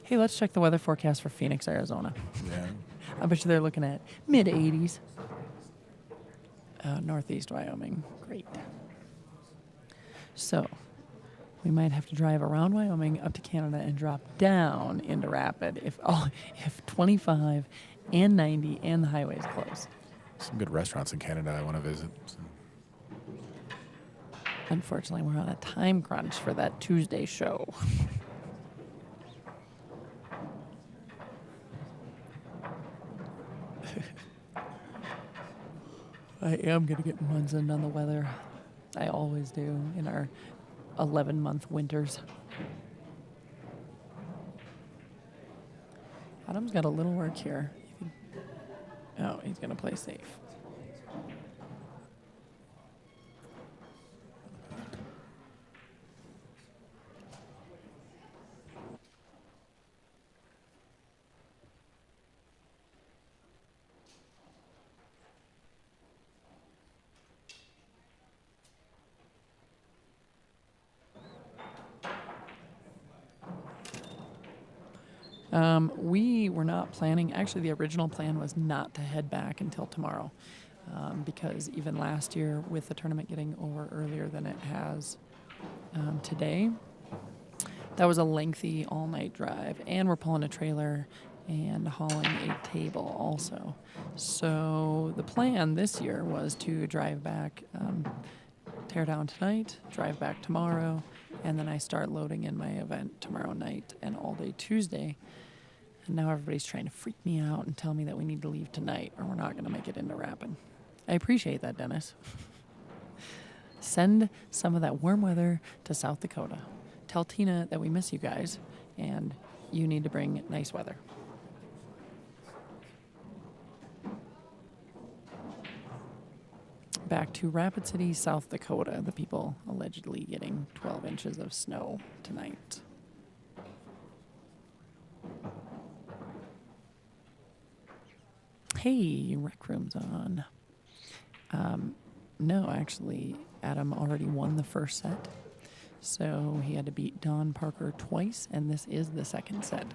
Hey, let's check the weather forecast for Phoenix, Arizona. Yeah. I bet you they're looking at mid-80s. Northeast Wyoming. Great. So, we might have to drive around Wyoming up to Canada and drop down into Rapid if 25 and 90 and the highway is closed. Some good restaurants in Canada I want to visit. So. Unfortunately, we're on a time crunch for that Tuesday show. I am going to get munzened on the weather. I always do in our 11-month winters. Adam's got a little work here. Oh, he's going to play safe. We were not planning, actually the original plan was not to head back until tomorrow, because even last year with the tournament getting over earlier than it has today, that was a lengthy all-night drive, and we're pulling a trailer and hauling a table also. So the plan this year was to drive back, tear down tonight, drive back tomorrow, and then I start loading in my event tomorrow night and all day Tuesday. And now everybody's trying to freak me out and tell me that we need to leave tonight or we're not going to make it into Rapid. I appreciate that, Dennis. Send some of that warm weather to South Dakota. Tell Tina that we miss you guys and you need to bring nice weather. Back to Rapid City, South Dakota. The people allegedly getting 12 inches of snow tonight. Hey, Rec Room's on. No, actually, Adam already won the first set. So he had to beat Don Parker twice, and this is the second set.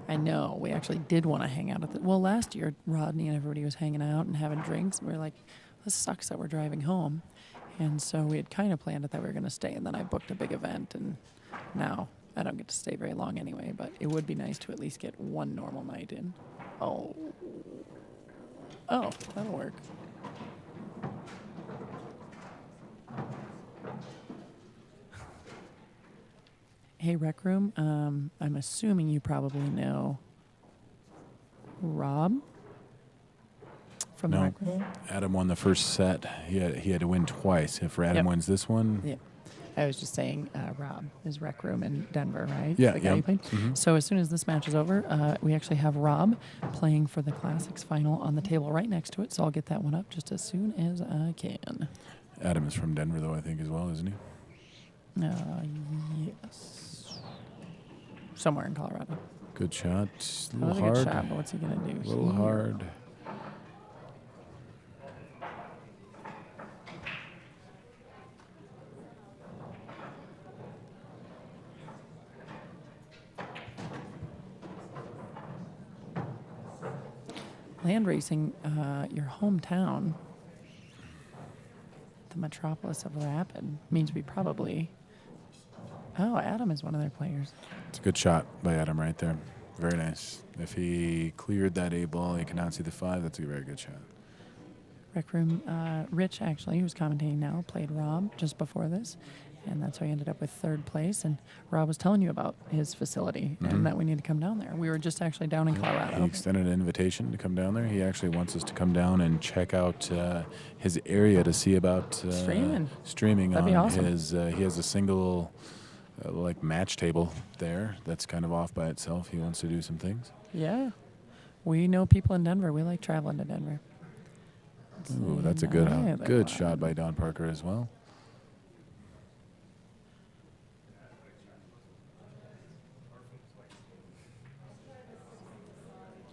I know, we actually did want to hang out at the... Well, last year, Rodney and everybody was hanging out and having drinks. We were like, this sucks that we're driving home. And so we had kind of planned it that we were going to stay, and then I booked a big event, and now I don't get to stay very long anyway, but it would be nice to at least get one normal night in. Oh, that'll work. Hey, Rec Room, I'm assuming you probably know Rob from the No. Rec Room. Adam won the first set. He had to win twice. If Adam Yep. wins this one, Yeah. I was just saying, Rob is Rec Room in Denver, right? Yeah, The guy yeah. you played. Mhm. So as soon as this match is over, we actually have Rob playing for the Classics final on the table right next to it. So I'll get that one up just as soon as I can. Adam is from Denver, though, I think, as well, isn't he? Yes. Somewhere in Colorado. Good shot. A That little was a hard. good shot, but what's he going to do? A little here? hard. Land racing, your hometown, the metropolis of Rapid, means we probably. Oh, Adam is one of their players. It's a good shot by Adam right there. Very nice. If he cleared that A ball, he cannot see the 5. That's a very good shot. Rec Room, Rich, actually, who's commentating now, played Rob just before this, and that's how he ended up with 3rd place. And Rob was telling you about his facility Mhm. and that we need to come down there. We were just actually down in He Colorado. extended an invitation to come down there. He actually wants us to come down and check out his area to see about streaming That'd on be awesome. his. He has a single like match table there that's kind of off by itself. He wants to do some things. Yeah. We know people in Denver. We like traveling to Denver. Ooh, that's a good Another good one. shot by Don Parker as well.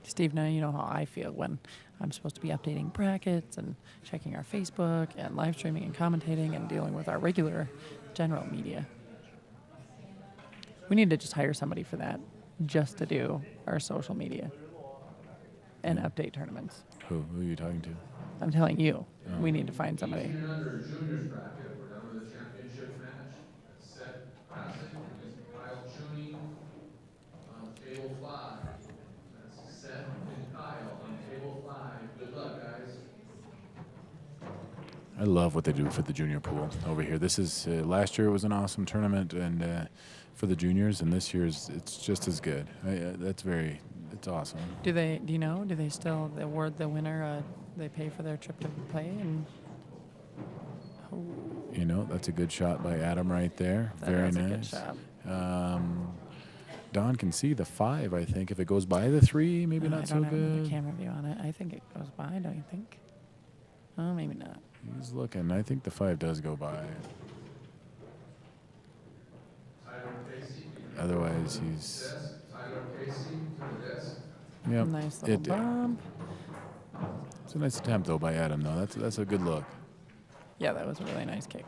Steve, now you know how I feel when I'm supposed to be updating brackets and checking our Facebook and live streaming and commentating and dealing with our regular general media. We need to just hire somebody for that, just to do our social media and update tournaments. Who are you talking to? I'm telling you, we need to find somebody. 18 and under juniors bracket. We're down to the championship match. That's Seth Passing against Kyle Chuney on table 5. That's Seth and Kyle on table 5. Good luck, guys. I love what they do for the junior pool over here. This is last year it was an awesome tournament, and for the juniors, and this year's it's just as good. It's awesome. Do you know? Do they still award the winner? They pay for their trip to play, and You know, that's a good shot by Adam right there. that Very was nice. a good shot. Don can see the 5, I think. If it goes by the 3, maybe I not so don't have another good. camera view on it. I think it goes by. Don't you think? Oh, maybe not. He's looking. I think the 5 does go by. Tyler Casey. Otherwise, he's. Desk. Tyler Casey to the desk. Yep. Nice little It, bump. it's a nice attempt, though, by Adam, though. That's a good look. Yeah, that was a really nice kick.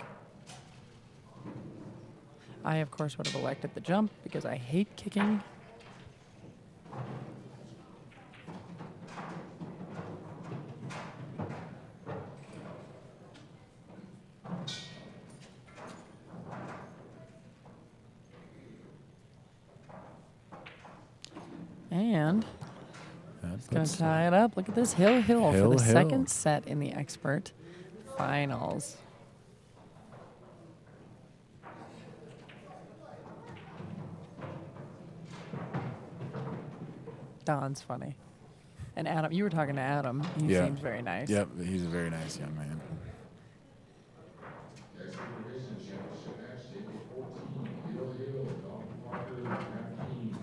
I, of course, would have elected the jump because I hate kicking. And That's going to tie it up. Look at this hill for Hill, the hill. second set in the expert finals. Don's funny. And Adam, you were talking to Adam. He Yeah. seems very nice. Yep, he's a very nice young man. Expert division championship match. Table 14. Hill Hill. Don Parker. Matt Keane.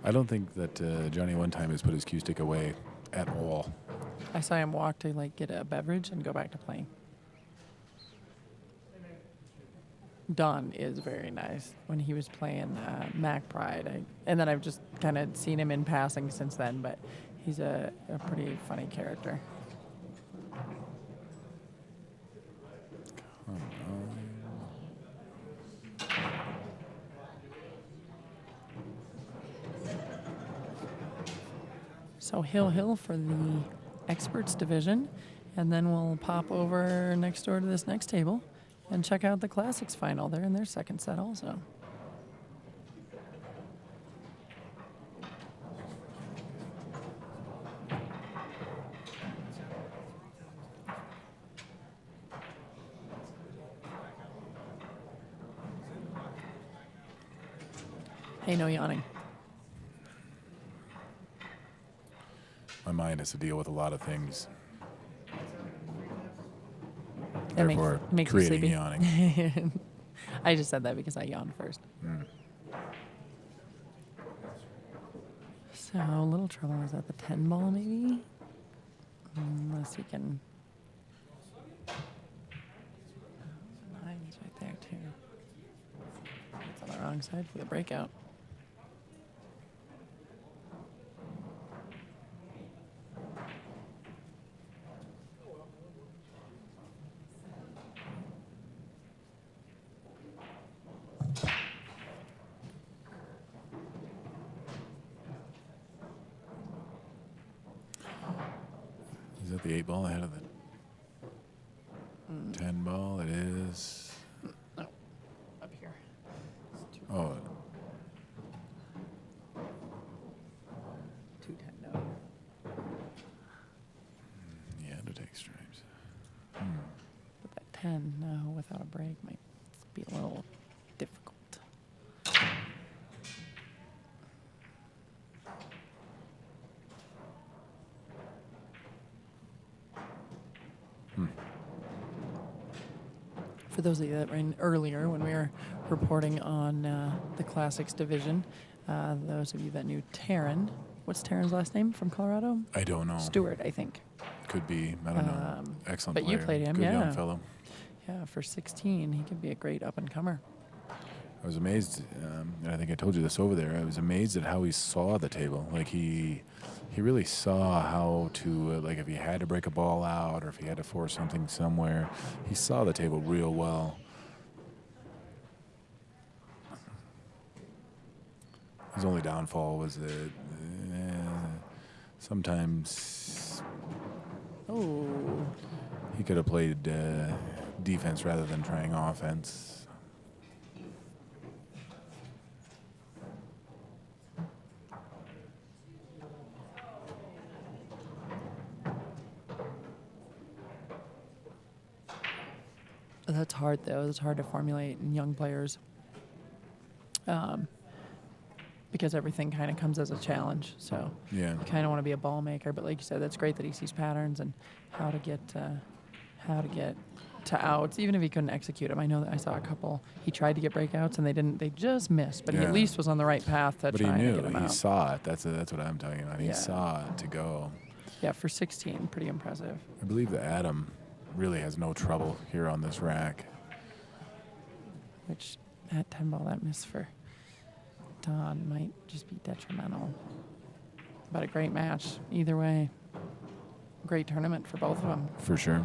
I don't think that Johnny one time has put his cue stick away at all. I saw him walk to like get a beverage and go back to playing. Don is very nice. When he was playing Mac Pride, and then I've just kind of seen him in passing since then, but he's a pretty funny character. So Hill for the experts division, and then we'll pop over next door to this next table and check out the classics final. They're in their second set also. Hey, no yawning. My mind has to deal with a lot of things. That Therefore, makes you creating sleepy. yawning. I just said that because I yawned first. So a little trouble is at the 10 ball maybe, unless he can. Nine's right there too. It's on the wrong side for the breakout. Is that the 8 ball ahead of the 10 ball? It is. No, up here. Oh, 210 no. yeah, to take stripes. But that 10 no without a break might be a little difficult. For those of you that were in earlier when we were reporting on the Classics division, those of you that knew Taryn, what's Taryn's last name from Colorado? I don't know. Stewart, I think. Could be. I don't know. Excellent but player. you played him, Good yeah. young fellow. Yeah, for 16, he could be a great up-and-comer. I was amazed, and I think I told you this over there. I was amazed at how he saw the table. Like he really saw how to, like if he had to break a ball out or if he had to force something somewhere, he saw the table real well. His only downfall was that sometimes he could have played defense rather than trying offense. That's hard, though. It's hard to formulate in young players because everything kind of comes as a challenge. So Yeah. you kind of want to be a ball maker. But like you said, that's great that he sees patterns and how to get to outs, even if he couldn't execute them. I know that I saw a couple. He tried to get breakouts and they didn't. They just missed. But he Yeah. at least was on the right path to But he try knew. and get them He out. saw it. That's what I'm talking about. He Yeah. saw it to go. Yeah, for 16, pretty impressive. I believe that Adam really has no trouble here on this rack. Which that 10 ball, that miss for Don might just be detrimental. But a great match either way. Great tournament for both of them. For sure.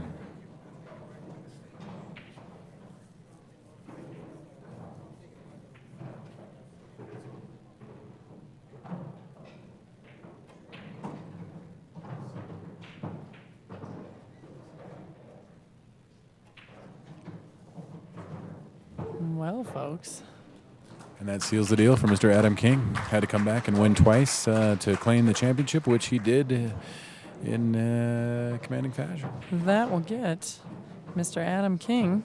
Well, folks, And that seals the deal for Mr. Adam King. Had to come back and win twice to claim the championship, which he did in commanding fashion. that will get Mr. Adam King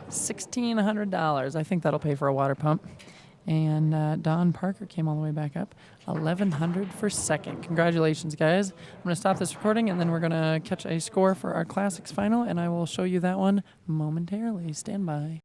$1,600. I think that'll pay for a water pump. And Don Parker came all the way back up, $1,100 for second. Congratulations, guys. I'm going to stop this recording, and then we're going to catch a score for our Classics final, and I will show you that one momentarily. Stand by.